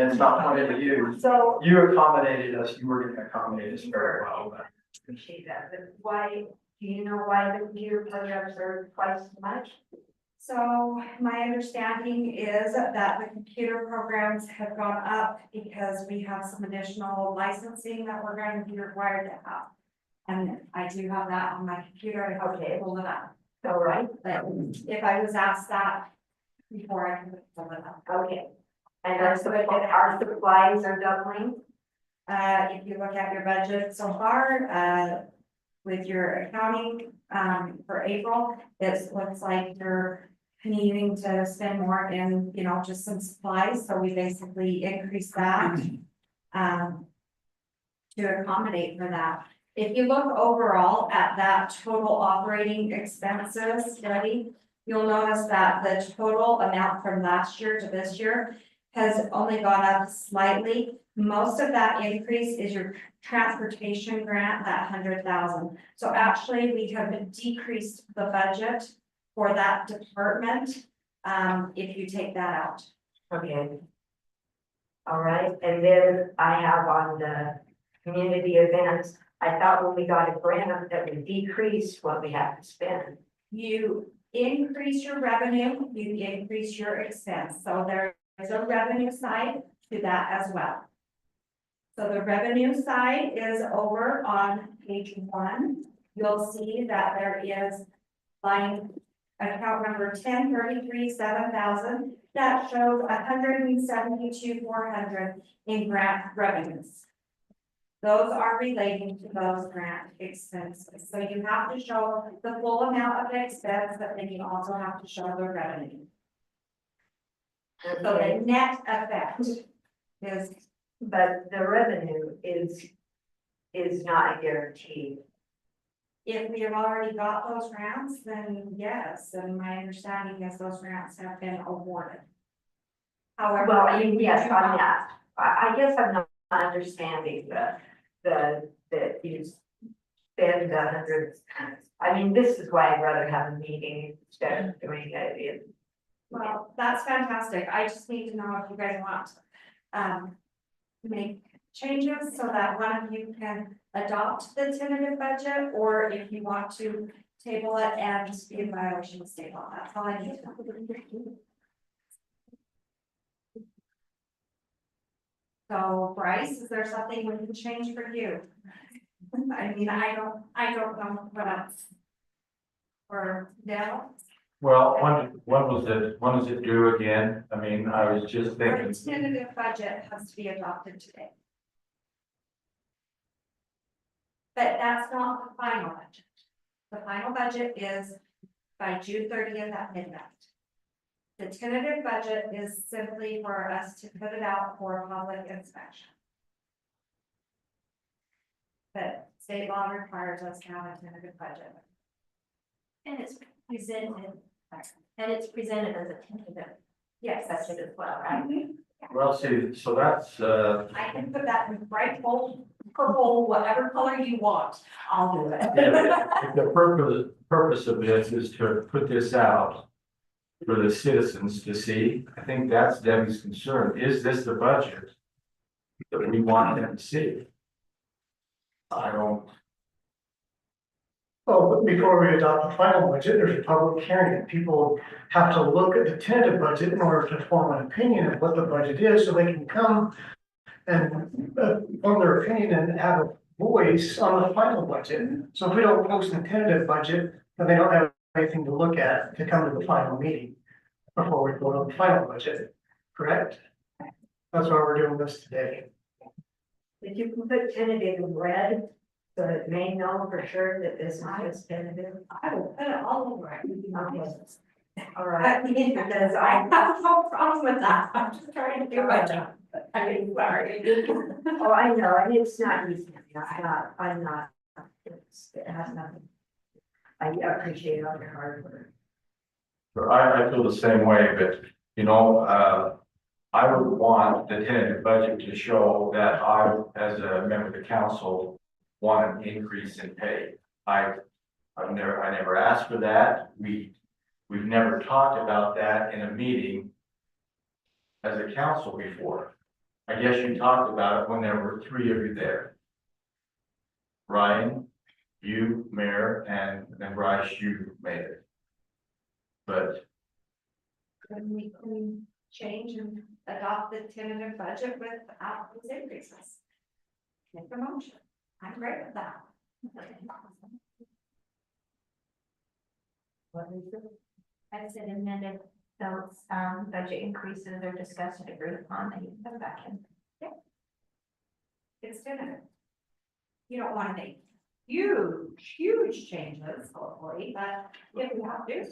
it's not pointed at you, So you accommodated us, you were gonna accommodate us very well. appreciate that, but why, do you know why the computer programs are twice as much? So my understanding is that the computer programs have gone up because we have some additional licensing that we're going to be required to have. And I do have that on my computer, I have to pull it up. All right, But if I was asked that before, I can pull it up. okay. And our supplies are doubling? If you look at your budget so far, with your accounting, for April, it looks like you're needing to spend more in, you know, just some supplies, so we basically increased that. To accommodate for that. If you look overall at that total operating expenses study, you'll notice that the total amount from last year to this year has only gone up slightly. Most of that increase is your transportation grant, that 100,000. So actually, we have decreased the budget for that department, if you take that out. Okay. All right, and then I have on the community events, I thought when we got a grant that we decreased what we have to spend. You increase your revenue, you increase your expense, so there is a revenue side to that as well. So the revenue side is over on page 1. You'll see that there is line account number 1033-7000 that shows 172,400 in grant revenues. Those are relating to those grant expenses. So you have to show the full amount of the expense, but then you also have to show the revenue. So the net effect is, But the revenue is not guaranteed. if we have already got those grants, then yes, and my understanding is those grants have been awarded. However. Well, I mean, we yes, do on not- that, I guess I'm not understanding that you spend 100. I mean, this is why I'd rather have a meeting instead of doing it in. Well, that's fantastic. I just need to know if you guys want, make changes so that one of you can adopt the tentative budget, or if you want to table it and just be in violation of state law. That's all I need to know. So Bryce, is there something we can change for you? I mean, I don't know what else. Or Dale? Well, when is it due again? I mean, I was just thinking. The tentative budget has to be adopted today. But that's not the final budget. The final budget is by June 30th at midnight. The tentative budget is simply for us to put it out for public inspection. But state law requires us to have a tentative budget. And it's presented, as a tentative Yes, budget as well, right? Well, see, so that's, I can put that in bright gold, purple, whatever color you want. I'll do it. if the purpose of this is to put this out for the citizens to see. I think that's Debbie's concern. Is this the budget that we want them to see? I don't, Well, but before we adopt the final budget, there's a public hearing, and people have to look at the tentative budget in order to form an opinion of what the budget is, so they can come and form their opinion and have a voice on the final budget. So if we don't post the tentative budget, then they don't have anything to look at to come to the final meeting before we vote on the final budget, correct? That's why we're doing this today. If you can put tentative in red, so it may know for sure that this is just tentative. I will put it all over it. Okay. All right. Because I have no problem with that. I'm just trying to do my job. I mean, sorry. Oh, I know, and it's not easy. I'm not, it has nothing. I appreciate all your hard work. I feel the same way, but, you know, I would want the tentative budget to show that I, as a member of the council, want an increase in pay. I never asked for that. We've never talked about that in a meeting as a council before. I guess you talked about it when there were 3 of you there. Ryan, you, Mayor, and then Bryce, you made it. But Then we can change and adopt the tentative budget without these increases. Make a motion. I'm great with that. What is it? I said amended those, budget increases are discussed and agreed upon, and you can come back in. It's tentative. You don't want to make huge changes, hopefully, but if we have to.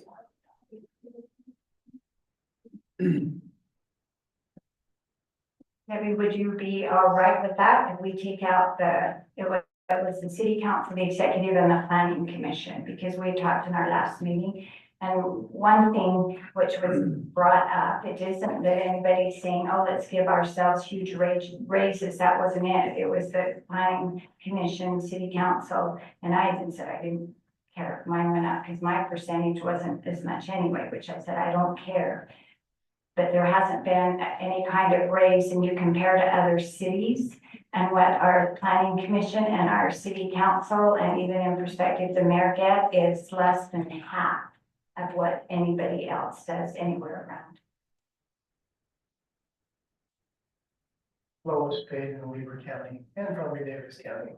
Maybe would you be all right with that if we take out it was the city council, the executive and the planning commission, because we talked in our last meeting. And one thing which was brought up, it isn't that anybody's saying, oh, let's give ourselves huge raises. That wasn't it. It was the planning commission, city council, and I even said I didn't care if mine went up because my percentage wasn't as much anyway, which I said, I don't care. But there hasn't been any kind of raise, and you compare to other cities and what our planning commission and our city council, and even in perspective, the mayor get is less than half of what anybody else does anywhere around. Lowest paid in Weaver County and probably Davis County.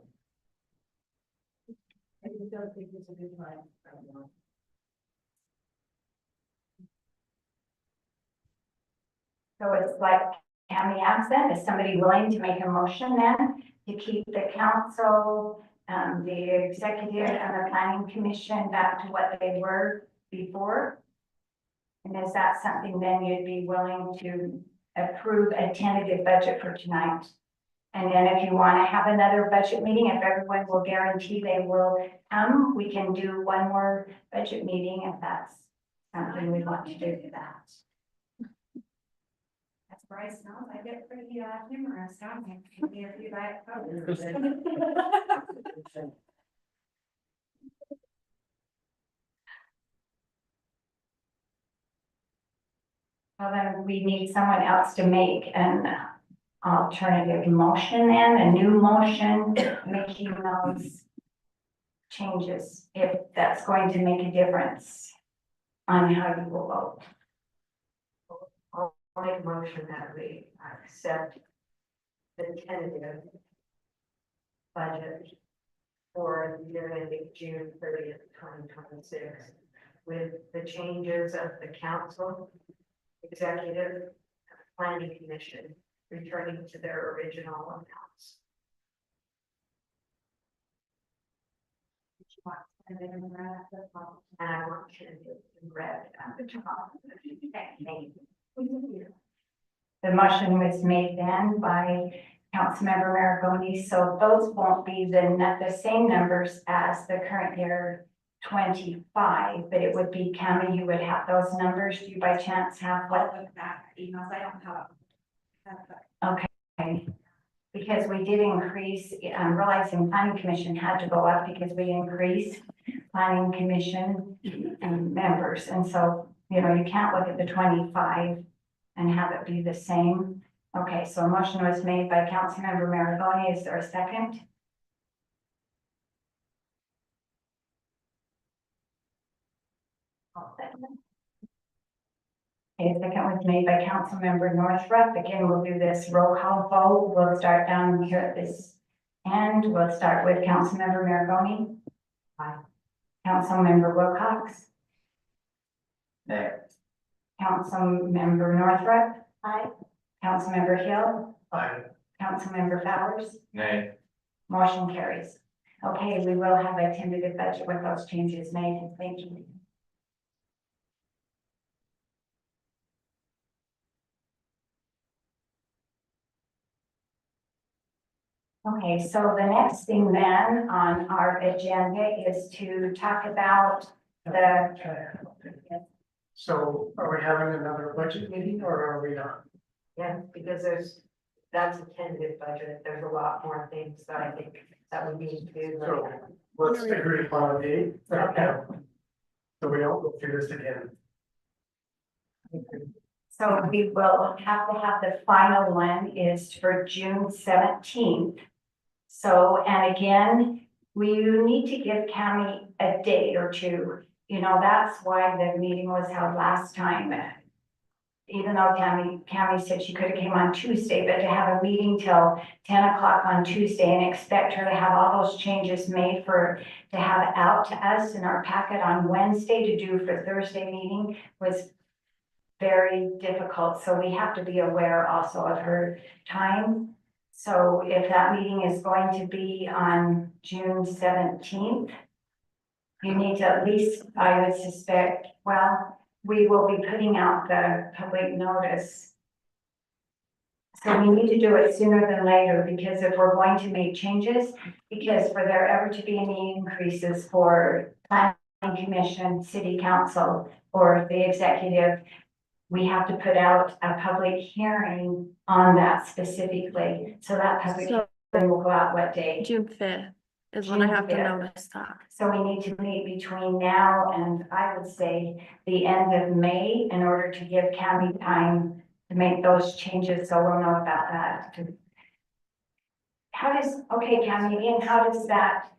I just don't think it's a good time right now. So it's like Tammy asked them, is somebody willing to make a motion then to keep the council, the executive and the planning commission back to what they were before? And is that something then you'd be willing to approve a tentative budget for tonight? And then if you want to have another budget meeting, if everyone will guarantee they will come, we can do one more budget meeting if that's something we want to do to that. As Bryce knows, I get pretty humorous, don't I? Give me a few Diet Cokes. Well, then we need someone else to make an alternative motion then, a new motion, making those changes, if that's going to make a difference on how you will vote. I'll make a motion that we accept the tentative budget for the year ending June 30th, 2026, with the changes of the council, executive, planning commission, returning to their original amounts. And I want to in red at the top. The motion was made then by Councilmember Maragoni, so those won't be the same numbers as the current year 25, but it would be county, you would have those numbers. Do you by chance have what? I'll look back at emails, I don't have. Okay, because we did increase, I'm realizing planning commission had to go up because we increased planning commission members, and so, you know, you can't look at the 25 and have it be the same. Okay, so a motion was made by Councilmember Maragoni, is there a second? Okay, second was made by Councilmember Northrup. Again, we'll do this roll call vote. We'll start down here at this end. We'll start with Councilmember Maragoni. Aye. Councilmember Wilcox. Nay. Councilmember Northrup. Aye. Councilmember Hill. Aye. Councilmember Flowers. Nay. Motion carries. Okay, we will have a tentative budget with those changes made. Thank you. Okay, so the next thing then on our agenda is to talk about the, So are we having another budget meeting or are we not? Yeah, because that's a tentative budget. There's a lot more things that I think that we need to do. So let's agree upon a date. Okay. So we don't go through this again. so we will have to have the final one is for June 17th. So, and again, we need to give Cammy a day or two. You know, that's why the meeting was held last time. Even though Cammy said she could have came on Tuesday, but to have a meeting till 10 o'clock on Tuesday and expect her to have all those changes made to have it out to us in our packet on Wednesday to do for Thursday meeting was very difficult. So we have to be aware also of her time. So if that meeting is going to be on June 17th, you need to at least, I would suspect, well, we will be putting out the public notice. So we need to do it sooner than later, because if we're going to make changes, because for there ever to be any increases for planning commission, city council, or the executive, we have to put out a public hearing on that specifically. So that public So- hearing will go out what day? June 5th is when I June have to 5th. notice that. So we need to meet between now and I would say the end of May in order to give Cammy time to make those changes, so we'll know about that. How does, okay, Cammy, again, how does that,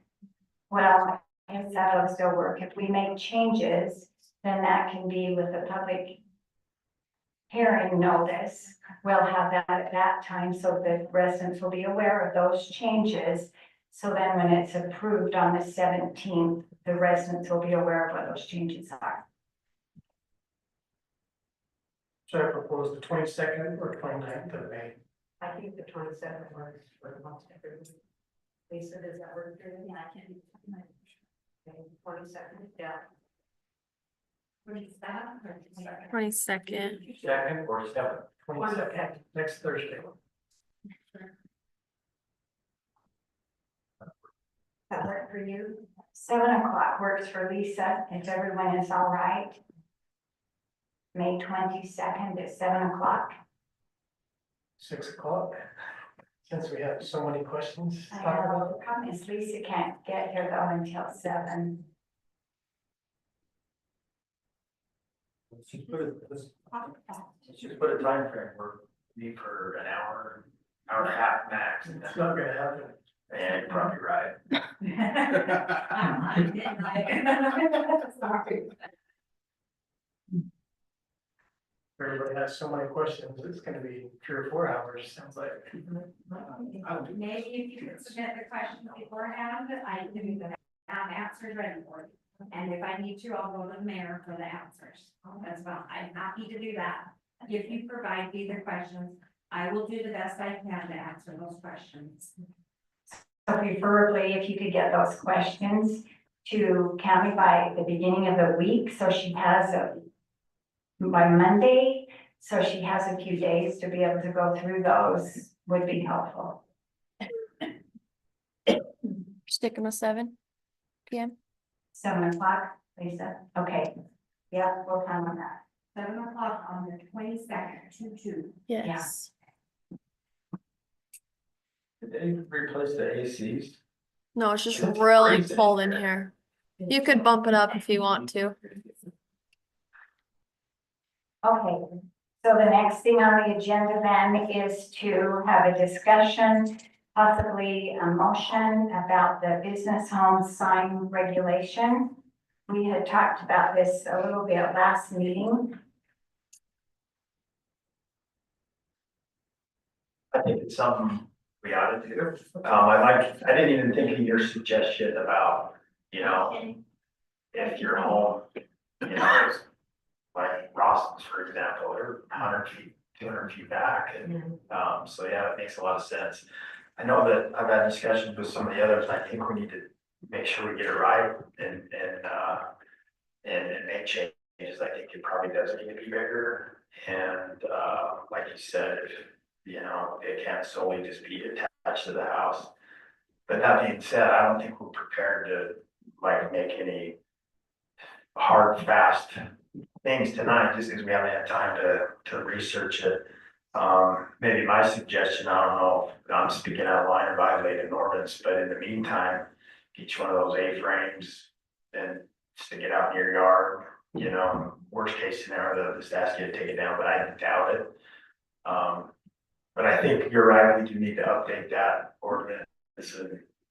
well, I guess that'll still work. If we make changes, then that can be with the public hearing notice. We'll have that at that time, so the residents will be aware of those changes. So then when it's approved on the 17th, the residents will be aware of what those changes are. So I propose the 22nd or 29th of May. I think the 27th works for most everyone. Lisa, does that work for you? Yeah, I can. 22nd, yeah. Where's that? 22nd. Second or seventh? 22nd, next Thursday. That work for you? 7 o'clock works for Lisa, if everyone is all right. May 22nd at 7 o'clock. 6 o'clock, since we have so many questions. to I talk know, about. the problem is Lisa can't get here though until 7. Just put a time frame for me for an hour, hour and a half max, and It's not gonna happen. you're probably right. Sorry. Everybody has so many questions, it's gonna be 3 or 4 hours, sounds like. Maybe if you could submit the questions beforehand, I can have answers ready for you. And if I need to, I'll go to the mayor for the answers as well. I'm happy to do that. If you provide me the questions, I will do the best I can to answer those questions. So preferably if you could get those questions to Cammy by the beginning of the week, so she has by Monday, so she has a few days to be able to go through those would be helpful. Sticking with 7 PM. 7 o'clock, Lisa, okay, yeah, we'll plan on that. 7 o'clock on the 22nd, 2/2. Yes. Did they replace the ACs? No, it's just That's really crazy. cold in here. You could bump it up if you want to. Okay, so the next thing on the agenda then is to have a discussion, possibly a motion about the business home sign regulation. We had talked about this a little bit last meeting. I think it's something we ought to do. I didn't even think of your suggestion about, if you're home, like Ross's, for example, they're 100 feet, 200 feet back, and, so yeah, it makes a lot of sense. I know that I've had discussions with some of the others, I think we need to make sure we get it right and make changes. I think it probably does need to be bigger, and, like you said, if, it can't solely just be attached to the house. But that being said, I don't think we're prepared to make any hard, fast things tonight, just because we haven't had time to research it. Maybe my suggestion, I don't know if I'm speaking out of line or violating an ordinance, but in the meantime, get you one of those A-frames and stick it out in your yard. Worst case scenario, they'll just ask you to take it down, but I doubt it. But I think you're right, we do need to update that ordinance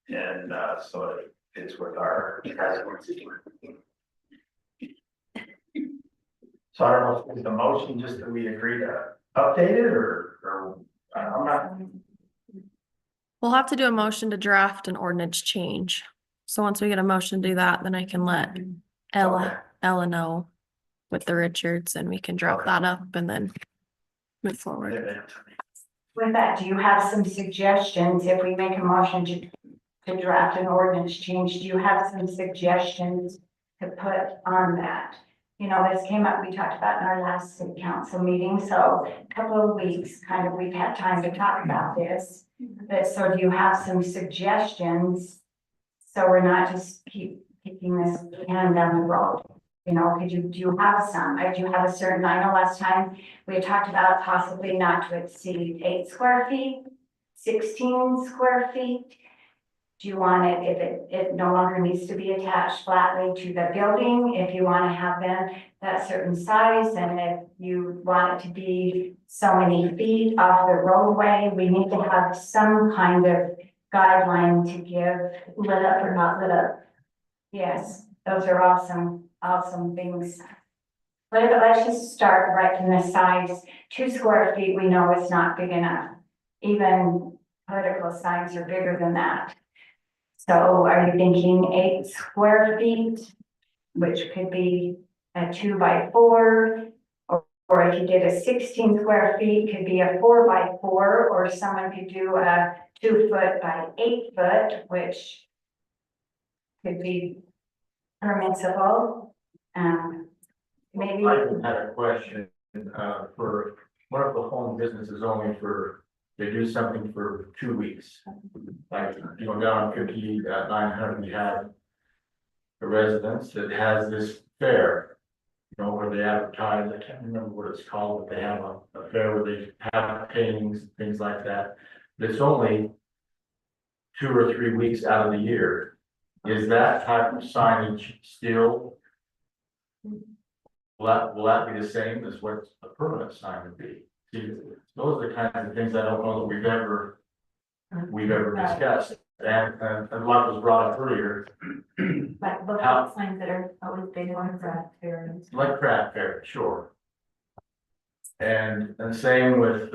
and so it fits with our. So I don't know if it's the motion just that we agree to update it or I'm not. We'll have to do a motion to draft an ordinance change. So once we get a motion to do that, then I can let Ella know with the Richards and we can draft that up and then move forward. With that, do you have some suggestions if we make a motion to draft an ordinance change? Do you have some suggestions to put on that? This came up, we talked about in our last city council meeting, so a couple of weeks, we've had time to talk about this. But so do you have some suggestions? So we're not just keep kicking this can down the road. Do you have some? Do you have a certain, I know last time we had talked about possibly not to exceed 8 square feet, 16 square feet. Do you want it, if it no longer needs to be attached flatly to the building, if you want to have them that certain size, and if you want it to be so many feet off the roadway, we need to have some kind of guideline to give lit up or not lit up. Yes, those are awesome things. But let's just start right from the size. 2 square feet we know is not big enough. Even political signs are bigger than that. So are you thinking 8 square feet, which could be a 2 by 4, or if you did a 16 square feet, could be a 4 by 4, or someone could do a 2 foot by 8 foot, which could be permissible. Maybe. I had a question, for one of the home businesses only they do something for 2 weeks. Like, down 50 at 900, we have a residence that has this fair, where they advertise, I can't remember what it's called, but they have a fair where they have paintings, things like that. But it's only 2 or 3 weeks out of the year. Is that type of signage still will that be the same as what a permanent sign would be? See, those are the kinds of things I don't know that we've ever discussed, and a lot was brought up earlier, Like the How- signs that are always big ones that are. like craft fair, sure. And same with,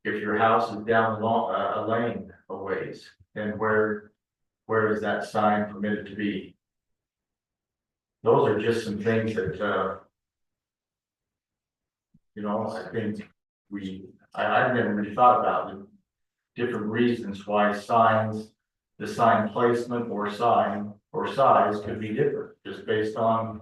if your house is down a lane a ways, then where is that sign permitted to be? Those are just some things that, you know, I think I've never really thought about the different reasons why the sign placement or size could be different, just based on,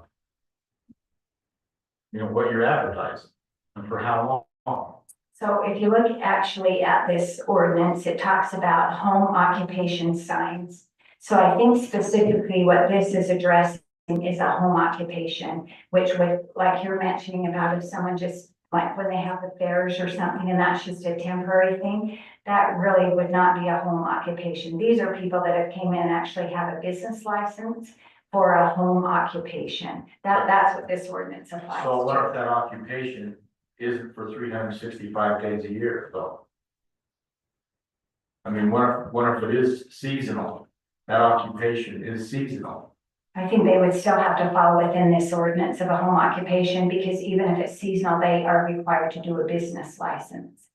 you know, what you're advertising and for how long. So if you look actually at this ordinance, it talks about home occupation signs. So I think specifically what this is addressing is a home occupation, which would, like you're mentioning about if someone just, like when they have the fairs or something, and that's just a temporary thing, that really would not be a home occupation. These are people that have came in and actually have a business license for a home occupation. That's what this ordinance applies So what if to. that occupation isn't for 365 days a year, though? I mean, what if it is seasonal? That occupation is seasonal. I think they would still have to fall within this ordinance of a home occupation, because even if it's seasonal, they are required to do a business license.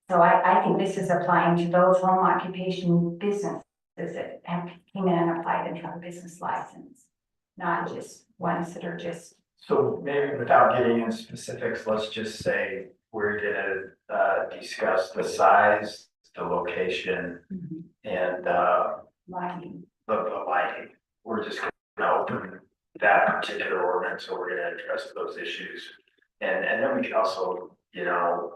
So I think this is applying to those home occupation businesses that have came in and applied and have a business license, not just ones that are just. So maybe without getting into specifics, let's just say we're gonna discuss the size, the location, and Lighting. the lighting. We're just gonna open that particular ordinance, so we're gonna address those issues. And then we can also, you know,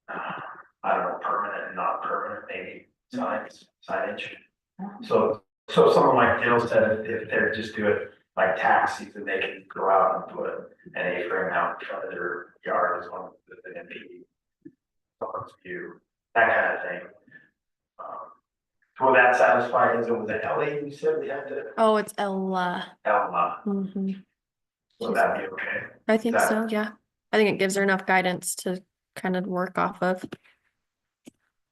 I don't know, permanent and not permanent, maybe signage. So someone like Jill said, if they're just do it like tax season, they can go out and put an A-frame out in front of their yard as long as it's an impede someone's view, that kind of thing. Will that satisfy, is it with the LA, you said we had to, Oh, it's Ella. Mm-hmm. will that be okay? I think That- so, yeah. I think it gives her enough guidance to kind of work off of.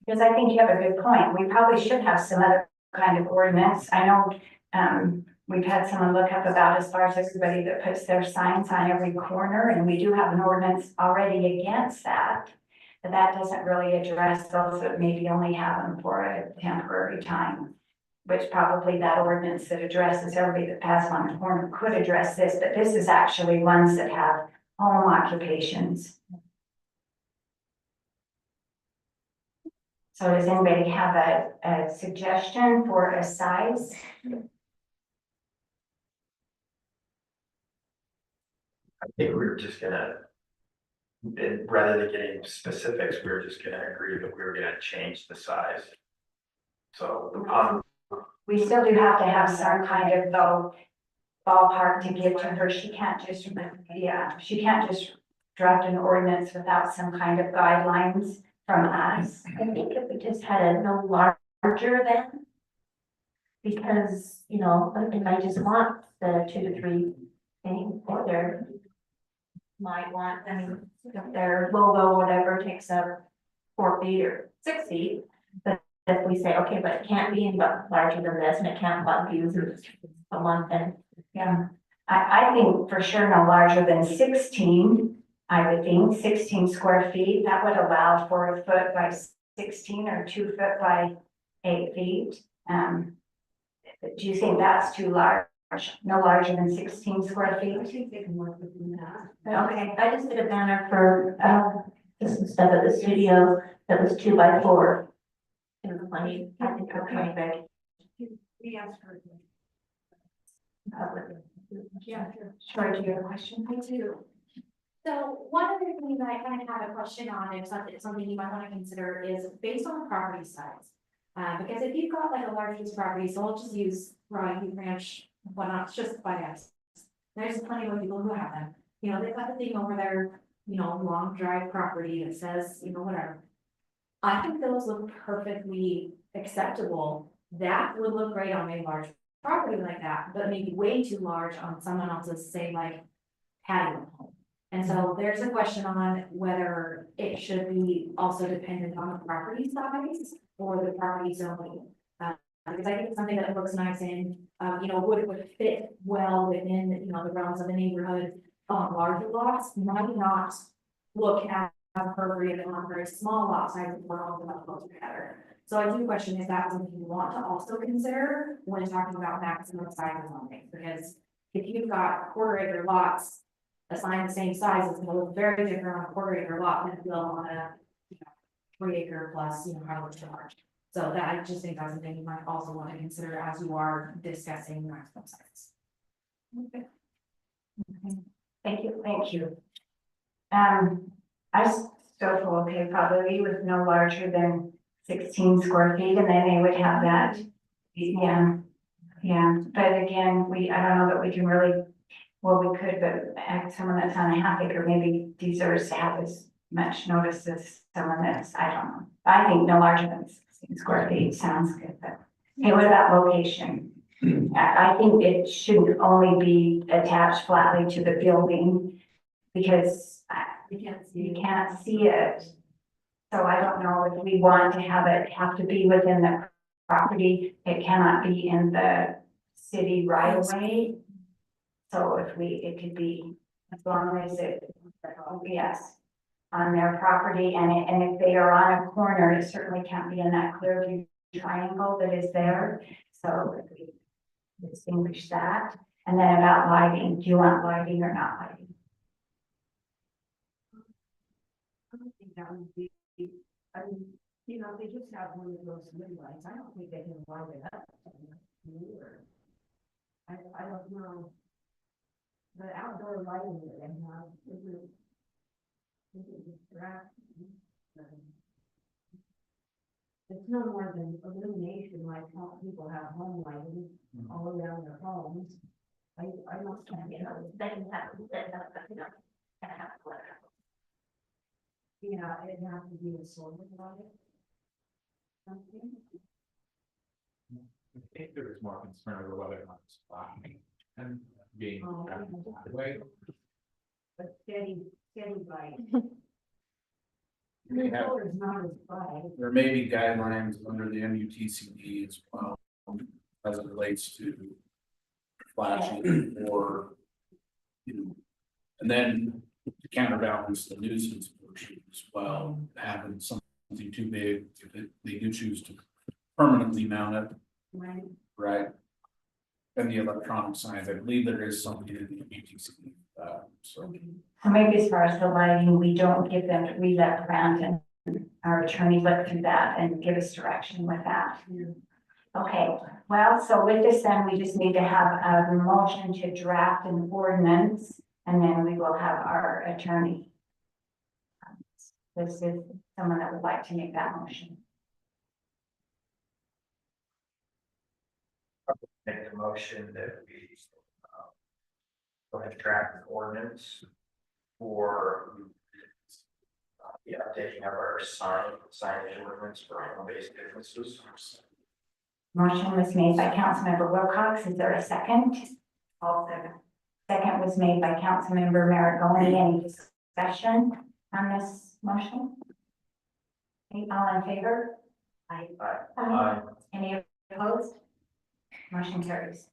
Because I think you have a good point. We probably should have some other kind of ordinance. I know, we've had someone look up about as far as everybody that puts their signs on every corner, and we do have an ordinance already against that. But that doesn't really address those that maybe only have them for a temporary time. Which probably that ordinance that addresses everybody that passes on the corner could address this, but this is actually ones that have home occupations. So does anybody have a suggestion for a size? I think we were just gonna, rather than getting specifics, we were just gonna agree that we were gonna change the size. So, We still do have to have some kind of though ballpark to give to her. She can't just draft an ordinance without some kind of guidelines from us. I think if we just had a no larger than. Because, you know, they might just want the 2 to 3 thing, or their. Might want, I mean, if their logo, whatever, takes up 4 feet or 6 feet. But if we say, okay, but it can't be any larger than this, and it can't block views in a month, and Yeah, I think for sure no larger than 16, I would think 16 square feet. That would allow for a foot by 16 or 2 foot by 8 feet. Do you think that's too large? No larger than 16 square feet? I think they can work within that. okay, I just did a banner for, some stuff at the studio that was 2 by 4. It was 20, I think it was 20 big. We asked her. Yeah, sure. Do you have a question? I do. So one other thing that I kind of had a question on, if something you might want to consider, is based on the property size. Because if you've got like a large piece of property, so I'll just use Rocky Ranch, whatnot, it's just 5 acres. There's plenty of people who have them, you know, they've got the thing over their, you know, long drive property that says, you know, whatever. I think those look perfectly acceptable. That would look great on a large property like that, but maybe way too large on someone else's, say like patio home. And so there's a question on whether it should be also dependent on the property size or the property zoning. Because I think it's something that looks nice and, would fit well within, the realms of the neighborhood. Larger lots might not look as appropriate on very small lot sizes when all of them are together. So I do question, is that something you want to also consider when talking about maximum sizes on things? Because if you've got quarter acre lots assigned the same size, it's gonna look very different on a quarter acre lot than it will on a 3 acre plus, however large. So that, I just think that's something you might also want to consider as you are discussing maximum size. Okay. Thank you. I still feel okay probably with no larger than 16 square feet, and then they would have that. Yeah, but again, I don't know that we can really, well, we could, but someone that's on a half acre maybe deserves to have as much notice as someone that's, I don't know. I think no larger than 16 square feet sounds good, but hey, what about location? I think it shouldn't only be attached flatly to the building because you can't see it. So I don't know if we want to have to be within the property. It cannot be in the city right away. So it could be as long as yes, on their property, and if they are on a corner, it certainly can't be in that clear view triangle that is there. So if we distinguish that, and then about lighting, do you want lighting or not lighting? I don't think that would be, they just have one of those ring lights. I don't think they can light it up. I don't know. The outdoor lighting that they have, is it distracting? It's no more than illumination, like how people have home lighting all around their homes. I don't, They can have, kind of have glitter. yeah, it has to be a sort of light. Something. I think there was more concern over whether or not it's flashing and being Oh, that way. But steady light. We have- It's not as bright. There may be guidelines under the MUTCD as well, as it relates to flashing or, and then to counterbalance the nuisance portion as well, having something too big, if they do choose to permanently mount it, Right. right? And the electronic signs, I believe there is something in the MUTCD, so. So maybe as far as the lighting, we don't give them, we let Brandon, our attorney, look through that and give us direction with that. Okay, well, so with this then, we just need to have a motion to draft an ordinance, and then we will have our attorney. This is someone that would like to make that motion. Make the motion that we go ahead and draft an ordinance for the updating of our signage ordinance for home-based businesses. Motion was made by Councilmember Wilcox. Is there a second? All second. Second was made by Councilmember Maragoni. Any discussion on this motion? Okay, all in favor? Aye. Aye. Any opposed? Motion carries.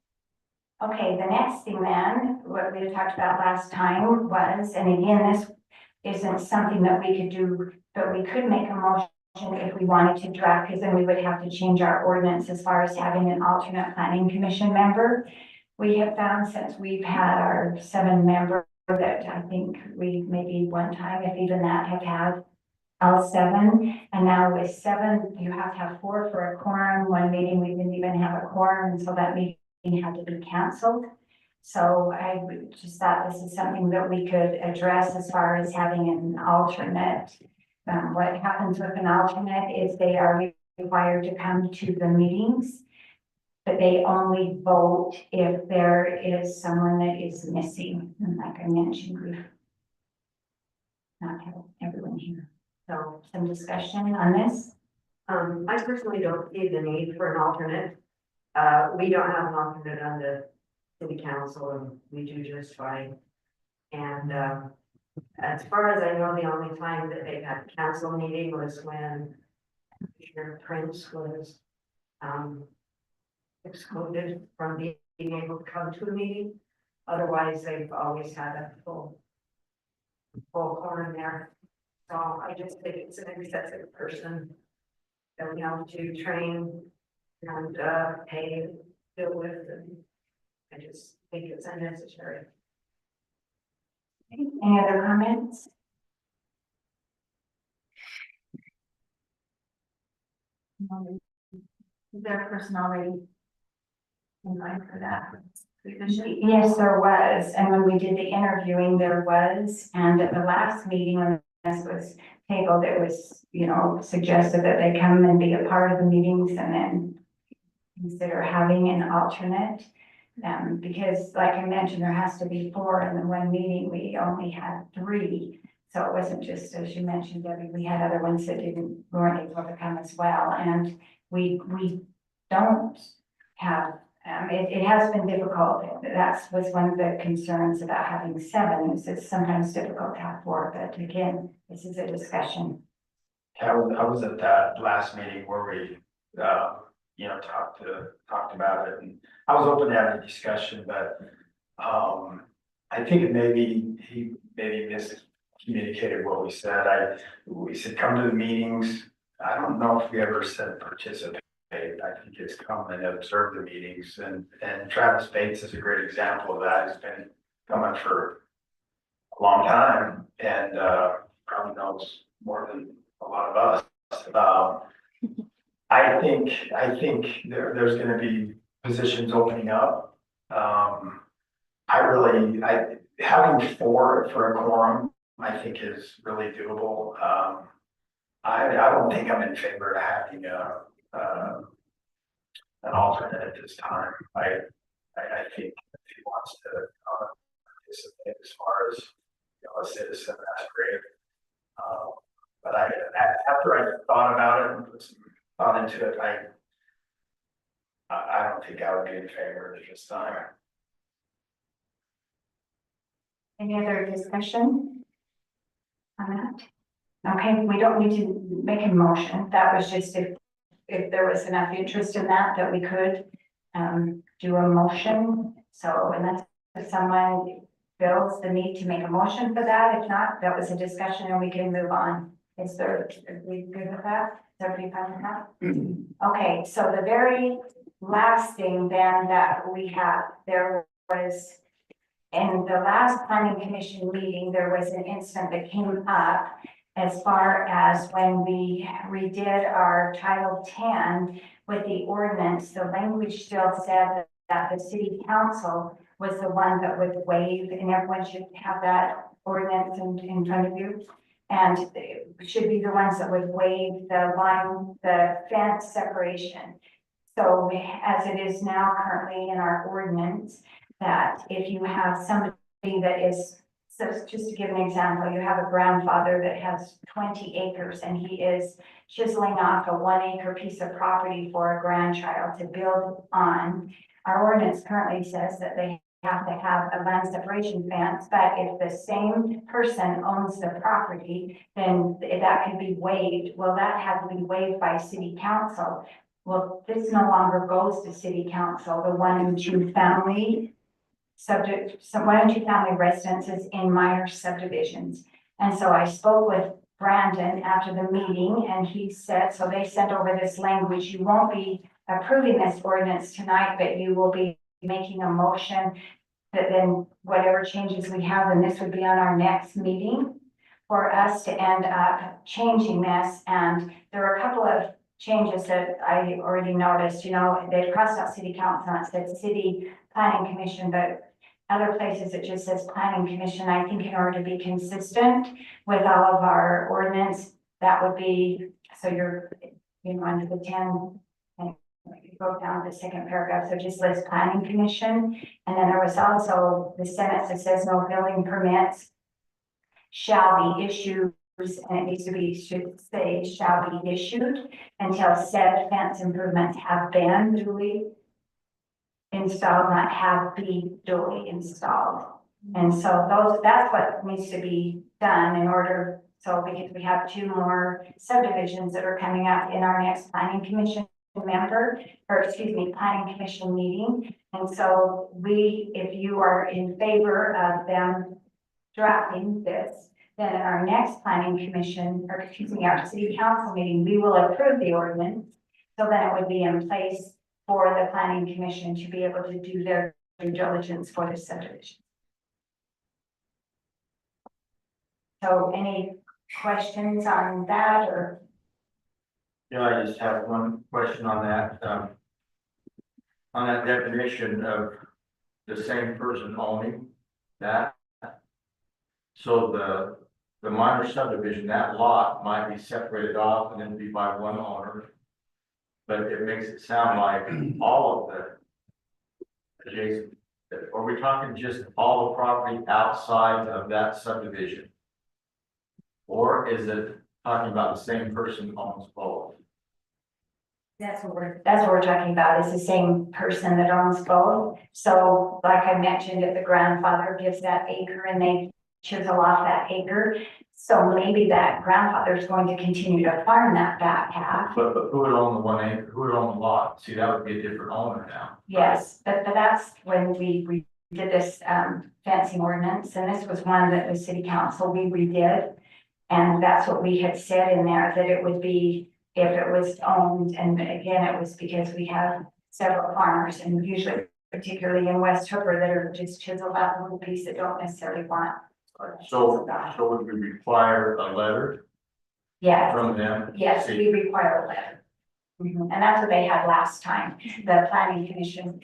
Okay, the next thing then, what we had talked about last time was, and again, this isn't something that we could do, but we could make a motion if we wanted to draft, because then we would have to change our ordinance as far as having an alternate planning commission member. We have found since we've had our 7-member that I think we maybe one time, if even that, have had all 7. And now with 7, you have to have 4 for a quorum. One meeting, we didn't even have a quorum, and so that meeting had to be canceled. So I just thought this is something that we could address as far as having an alternate. What happens with an alternate is they are required to come to the meetings, but they only vote if there is someone that is missing. And like I mentioned, we've not had everyone here. So some discussion on this. I personally don't see the need for an alternate. we don't have an alternate on the city council and we do just fine. And, as far as I know, the only time that they've had a council meeting was when Commissioner Prince was, excluded from being able to come to a meeting. Otherwise, they've always had a full quorum there. So I just think it's an excessive person that we have to train and, pay, deal with, and I just think it's unnecessary. Any other comments? Is there a person already in line for that position? Yes, there was, and when we did the interviewing, there was, and at the last meeting, when this was tabled, it was, you know, suggested that they come and be a part of the meetings and then consider having an alternate. Because like I mentioned, there has to be 4 in the one meeting, we only had 3. So it wasn't just, as you mentioned, Debbie, we had other ones that weren't able to come as well, and we don't have, it has been difficult. That was one of the concerns about having 7, is it's sometimes difficult to have 4, but again, this is a discussion. I was at that last meeting where we, you know, talked about it, and I was open to having a discussion, but, I think he maybe miscommunicated what we said. We said, come to the meetings. I don't know if we ever said participate. I think it's come and observe the meetings, and Travis Bates is a great example of that. He's been coming for a long time and, probably knows more than a lot of us. I think there's gonna be positions opening up. Having 4 for a quorum, I think is really doable. I don't think I'm in favor of having an alternate at this time. I think if he wants to participate as far as, you know, a citizen, that's great. But after I thought about it and put some thought into it, I don't think I would be in favor at this time. Any other discussion on that? Okay, we don't need to make a motion. That was just if there was enough interest in that we could do a motion. So unless someone feels the need to make a motion for that, if not, that was a discussion and we can move on. Are we good with that? Is everybody fine with that? Okay, so the very last thing then that we have, there was, in the last planning commission meeting, there was an incident that came up as far as when we redid our Title 10 with the ordinance, the language still said that the city council was the one that would waive, and everyone should have that ordinance in front of you. And it should be the ones that would waive the fence separation. So as it is now currently in our ordinance, that if you have somebody that is, so just to give an example, you have a grandfather that has 20 acres and he is chiseling off a 1 acre piece of property for a grandchild to build on. Our ordinance currently says that they have to have a land separation fence, but if the same person owns the property, then that can be waived. Well, that had to be waived by city council. Well, this no longer goes to city council. The 1 and 2 family some 1 and 2 family residences in minor subdivisions. And so I spoke with Brandon after the meeting and he said, so they sent over this language. You won't be approving this ordinance tonight, but you will be making a motion that then whatever changes we have, and this would be on our next meeting for us to end up changing this. And there are a couple of changes that I already noticed. You know, they crossed out city council and it said city planning commission, but other places it just says planning commission. I think in order to be consistent with all of our ordinance, that would be, so you're, you know, under the 10, and you go down to the second paragraph, so just lists planning commission. And then there was also the sentence that says no building permits shall be issued, and it needs to be, should say, shall be issued until said fence improvements have been duly installed, not have be duly installed. And so that's what needs to be done in order, so because we have 2 more subdivisions that are coming up in our next planning commission planning commission meeting. And so if you are in favor of them drafting this, then at our next planning commission, or excuse me, our city council meeting, we will approve the ordinance. So then it would be in place for the planning commission to be able to do their due diligence for the subdivision. So any questions on that, or? Yeah, I just have one question on that, on that definition of the same person owning that. So the minor subdivision, that lot might be separated off and then be by one owner. But it makes it sound like all of the adjacent, are we talking just all the property outside of that subdivision? Or is it talking about the same person owns both? That's what we're talking about, is the same person that owns both. So like I mentioned, if the grandfather gives that acre and they chisel off that acre, so maybe that grandfather is going to continue to farm that back half. But who would own the 1 acre? Who would own the lot? See, that would be a different owner now. Yes, but that's when we did this fencing ordinance, and this was one that the city council, we redid. And that's what we had said in there, that it would be if it was owned, and again, it was because we have several farmers, and usually particularly in West Hooper, that are just chiseled out little piece that don't necessarily want. So would we require a letter Yeah, from them? yes, we require a letter. And that's what they had last time. The planning commission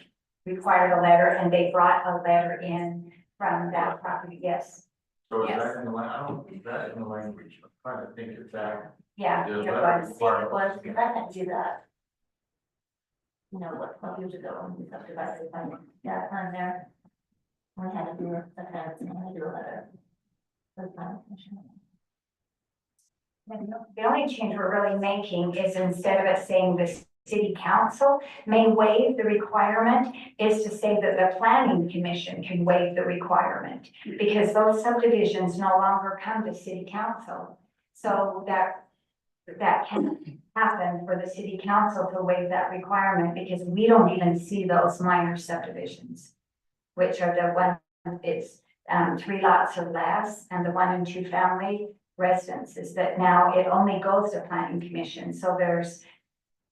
required a letter, and they brought a letter in from that property, yes. So is Yes. that in the, I don't think that in the language, I'm trying to think if that. Yeah, the it letter was. requirement- Because I can do that. You know, what years ago when we subdivided the plan, that plan there. We had to do a fence and we had to do a letter. For the planning commission. The only change we're really making is instead of it saying the city council may waive the requirement, is to say that the planning commission can waive the requirement. Because those subdivisions no longer come to city council. So that can happen for the city council to waive that requirement, because we don't even see those minor subdivisions. Which are the one, it's 3 lots or less, and the 1 and 2 family residences, that now it only goes to planning commission. So there's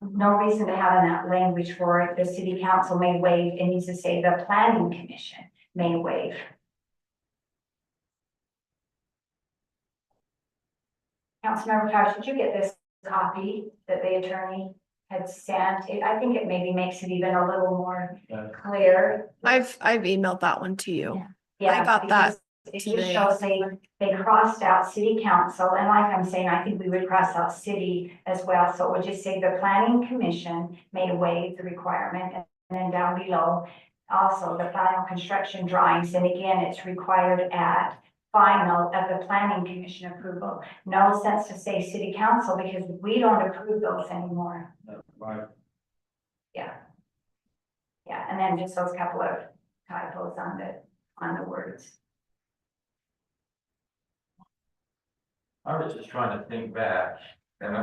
no reason to have in that language for it. The city council may waive. It needs to say the planning commission may waive. Councilmember Powers, did you get this copy that the attorney had sent? I think it maybe makes it even a little more clear. I've emailed that one to you. Yeah, I got that It just today. shows they crossed out city council, and like I'm saying, I think we would cross out city as well. So it would just say the planning commission may waive the requirement, and then down below, also the final construction drawings, and again, it's required at final of the planning commission approval. No sense to say city council, because we don't approve those anymore. Right. Yeah. Yeah, and then just those couple of typos on the words. I was just trying to think back, and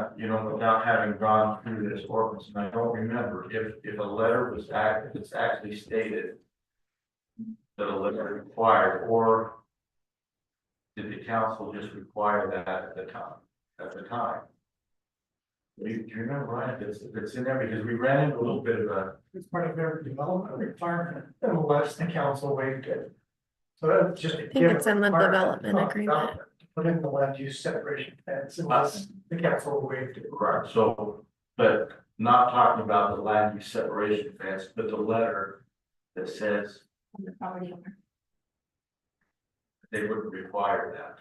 without having gone through this ordinance, and I don't remember if a letter was if it's actually stated that a letter required, or did the council just require that at the time? Do you remember, Ryan, if it's in there, because we ran into a little bit of a. It's part of their development requirement, unless the council waived it. So that's just. I think it's in the development agreement. Put in the land use separation fence unless the council waived it. Right, so, but not talking about the land use separation fence, but the letter that says On the property owner. they wouldn't require that.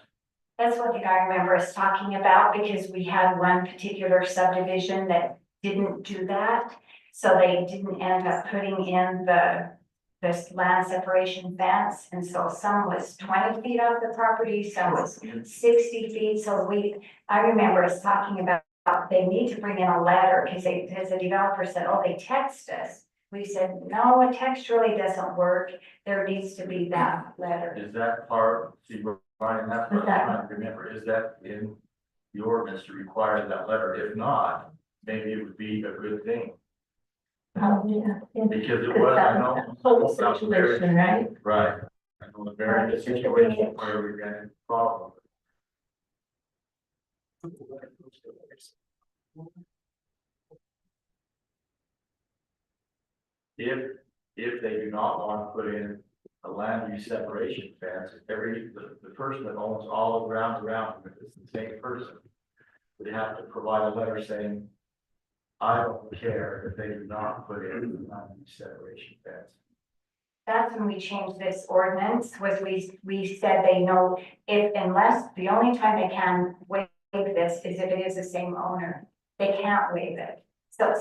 That's what I remember us talking about, because we had one particular subdivision that didn't do that. So they didn't end up putting in this land separation fence, and so some was 20 feet off the property, some was 60 feet. So I remember us talking about they need to bring in a letter, because the developer said, oh, they text us We said, no, a text really doesn't work. There needs to be that letter. Is that part, see, Brian, that's what I'm trying to remember, is that in the ordinance to require that letter? If not, maybe it would be a good thing, Yeah. because it was, I know. Whole situation, right? Right, I know a very good situation where we ran into problems. If they do not want to put in a land use separation fence, the person that owns all the grounds around them, if it's the same person, would have to provide a letter saying, I don't care if they do not put in a land use separation fence. That's when we changed this ordinance, was we said they know unless, the only time they can waive this is if it is the same owner. They can't waive it.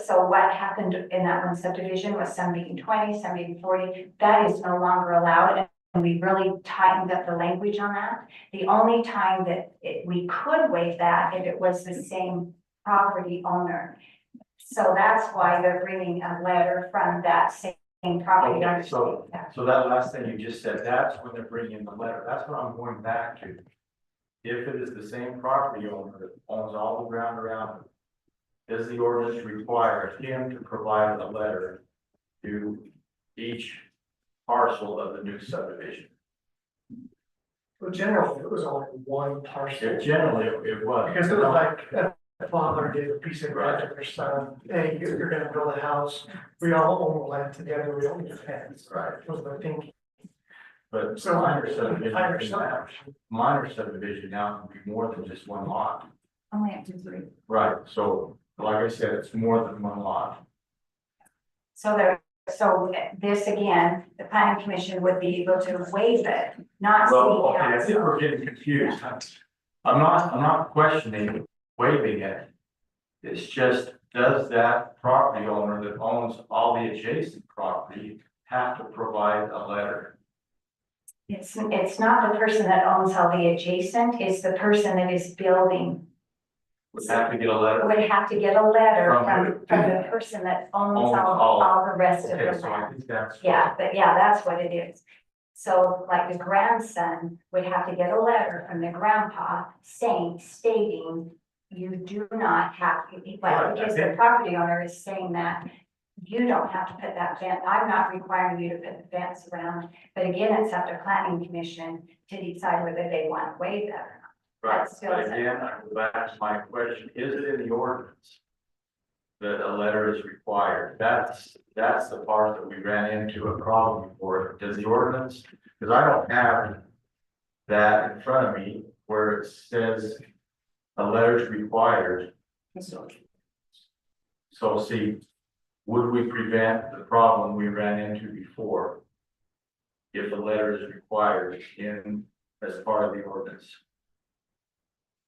So what happened in that one subdivision was some being 20, some being 40, that is no longer allowed. And we really tightened up the language on that. The only time that we could waive that if it was the same property owner. So that's why they're bringing a letter from that same property owner. Okay, so that last thing you just said, that's when they're bringing in the letter, that's what I'm going back to. If it is the same property owner that owns all the ground around it, does the ordinance require him to provide a letter to each parcel of the new subdivision? Well, generally, it was only one parcel. Generally, it was. Because it was like, a father gave a piece of land to their son, hey, you're gonna build a house, we all own land together, we don't need a fence. Right. Was the thing. But So minor subdivision, minor now can be more than just one lot. Only up to 3. Right, so like I said, it's more than one lot. So this again, the planning commission would be able to waive it, not Well, city okay, I think council. we're getting confused. I'm not questioning waiving it. It's just, does that property owner that owns all the adjacent property have to provide a letter? It's not the person that owns all the adjacent, it's the person that is building. Would have to get a letter? Would have to get a letter From from the person that owns Owns all the rest of Okay, the so I land. think that's. Yeah, but yeah, that's what it is. So like the grandson would have to get a letter from the grandpa stating you do not have, Right, well, because the okay. property owner is saying that you don't have to put that fence, I'm not requiring you to put the fence around. But again, it's up to planning commission to decide whether they want to waive that or not. Right, That's still- but again, I go back to my question, is it in the ordinance that a letter is required? That's the part that we ran into a problem before. Does the ordinance, because I don't have that in front of me where it says a letter is required. So see, would we prevent the problem we ran into before if a letter is required as part of the ordinance?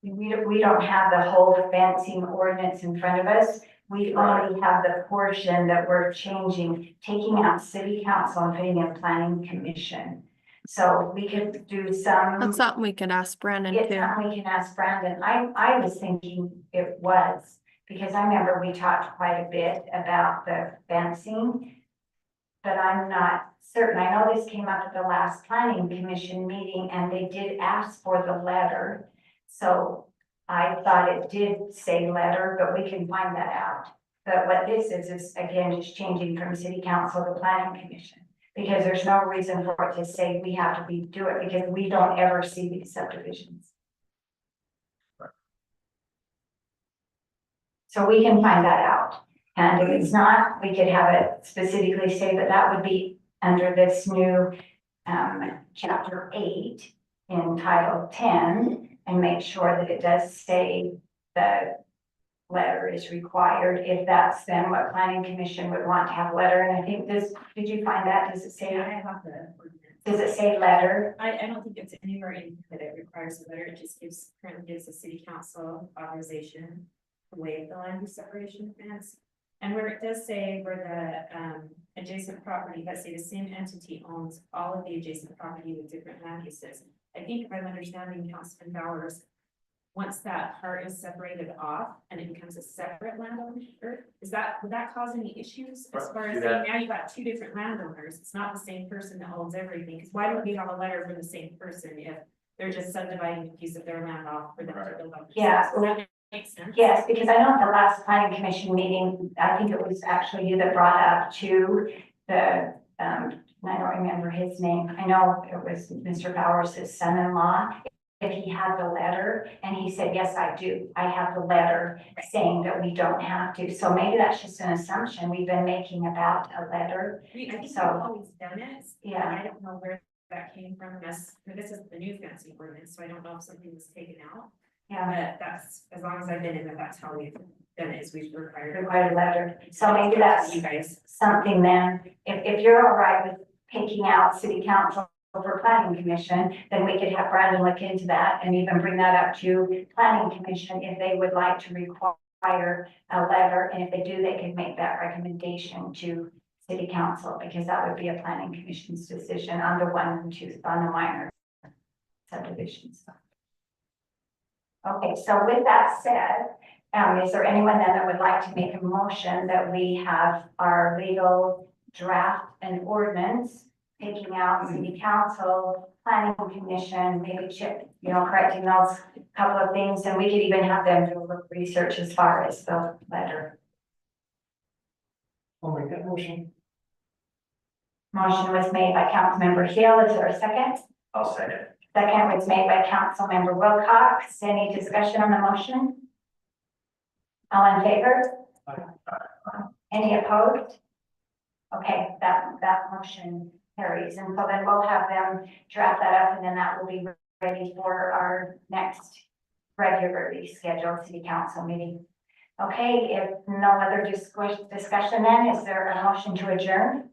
We don't have the whole fencing ordinance in front of us. We only have the portion that we're changing, taking out city council and putting in planning commission. So we could do some. That's something we could ask Brandon It's too. something we can ask Brandon. I was thinking it was, because I remember we talked quite a bit about the fencing. But I'm not certain. I know this came up at the last planning commission meeting and they did ask for the letter. So I thought it did say letter, but we can find that out. But what this is again, just changing from city council to planning commission. Because there's no reason for it to say we have to do it because we don't ever see these subdivisions. So we can find that out. And if it's not, we could have it specifically say that that would be under this new chapter 8 in title 10 and make sure that it does say the letter is required, if that's then what planning commission would want to have a letter. And I think did you find that? Does it say, I have the ordinance. does it say letter? I don't think it's anywhere in that it requires a letter, it just currently gives the city council authorization to waive the land use separation fence. And where it does say where the adjacent property, let's say the same entity owns all of the adjacent property with different land uses. I think if I'm understanding Councilman Bowers, once that part is separated off and it becomes a separate landowner, would that cause any issues? As far as saying now you've got two different landowners, it's not the same person that owns everything, because why don't we have a letter from the same person if they're just subdividing a piece of their land off for them to build on? Yeah. Does that make sense? Yes, because I know at the last planning commission meeting, I think it was actually you that brought up to the, I don't remember his name. I know it was Mr. Bowers' son-in-law. If he had the letter, and he said, yes, I do. I have the letter saying that we don't have to. So maybe that's just an assumption we've been making about a letter. I think we've So- always done it. Yeah. I don't know where that came from. This is the new fancy ordinance, so I don't know if something was taken out. Yeah, But that's, as long as I've been in it, that's how we've done it, is we've required. required a letter. So maybe that's You guys. something then, if you're all right with taking out city council for planning commission, then we could have Brandon look into that and even bring that up to planning commission if they would like to require a letter. And if they do, they could make that recommendation to city council, because that would be a planning commission's decision on the one and two, on the minor subdivisions. Okay, so with that said, is there anyone then that would like to make a motion that we have our legal draft and ordinance, taking out city council, planning commission, maybe Chip, correcting those couple of things, and we could even have them do a little research as far as the letter. I'll make that motion. Motion was made by Councilmember Hill. Is there a second? I'll second. Second was made by Councilmember Wilcox. Any discussion on the motion? All in favor? Any opposed? Okay, that motion carries. And so then we'll have them draft that up, and then that will be ready for our next regularly scheduled city council meeting. Okay, if no other discussion then, is there a motion to adjourn?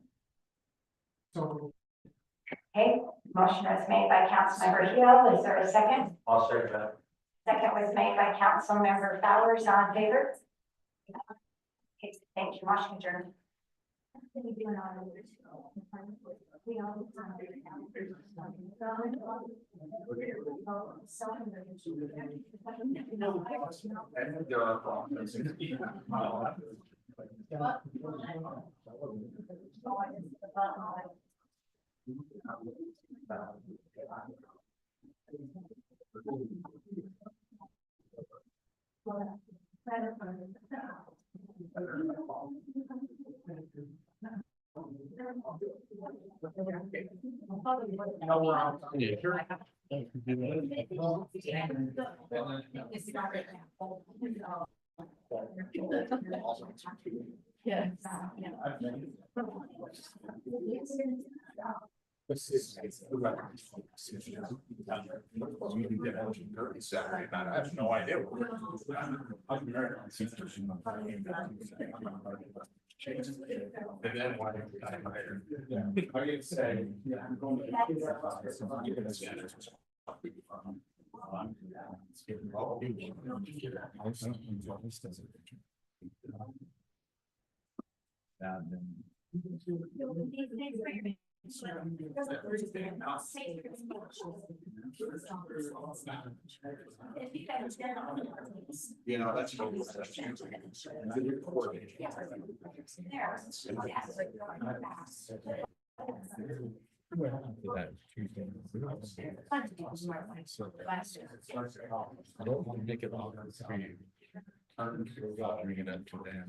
So Okay, motion was made by Councilmember Hill. Is there a second? I'll second that. Second was made by Councilmember Fowers. All in favor? Okay, thank you. Motion adjourned. Saturday night, I have no idea. And then why? I get say, yeah, I'm going to. You know, that's. I don't want to make it all for you. Bring it up to them.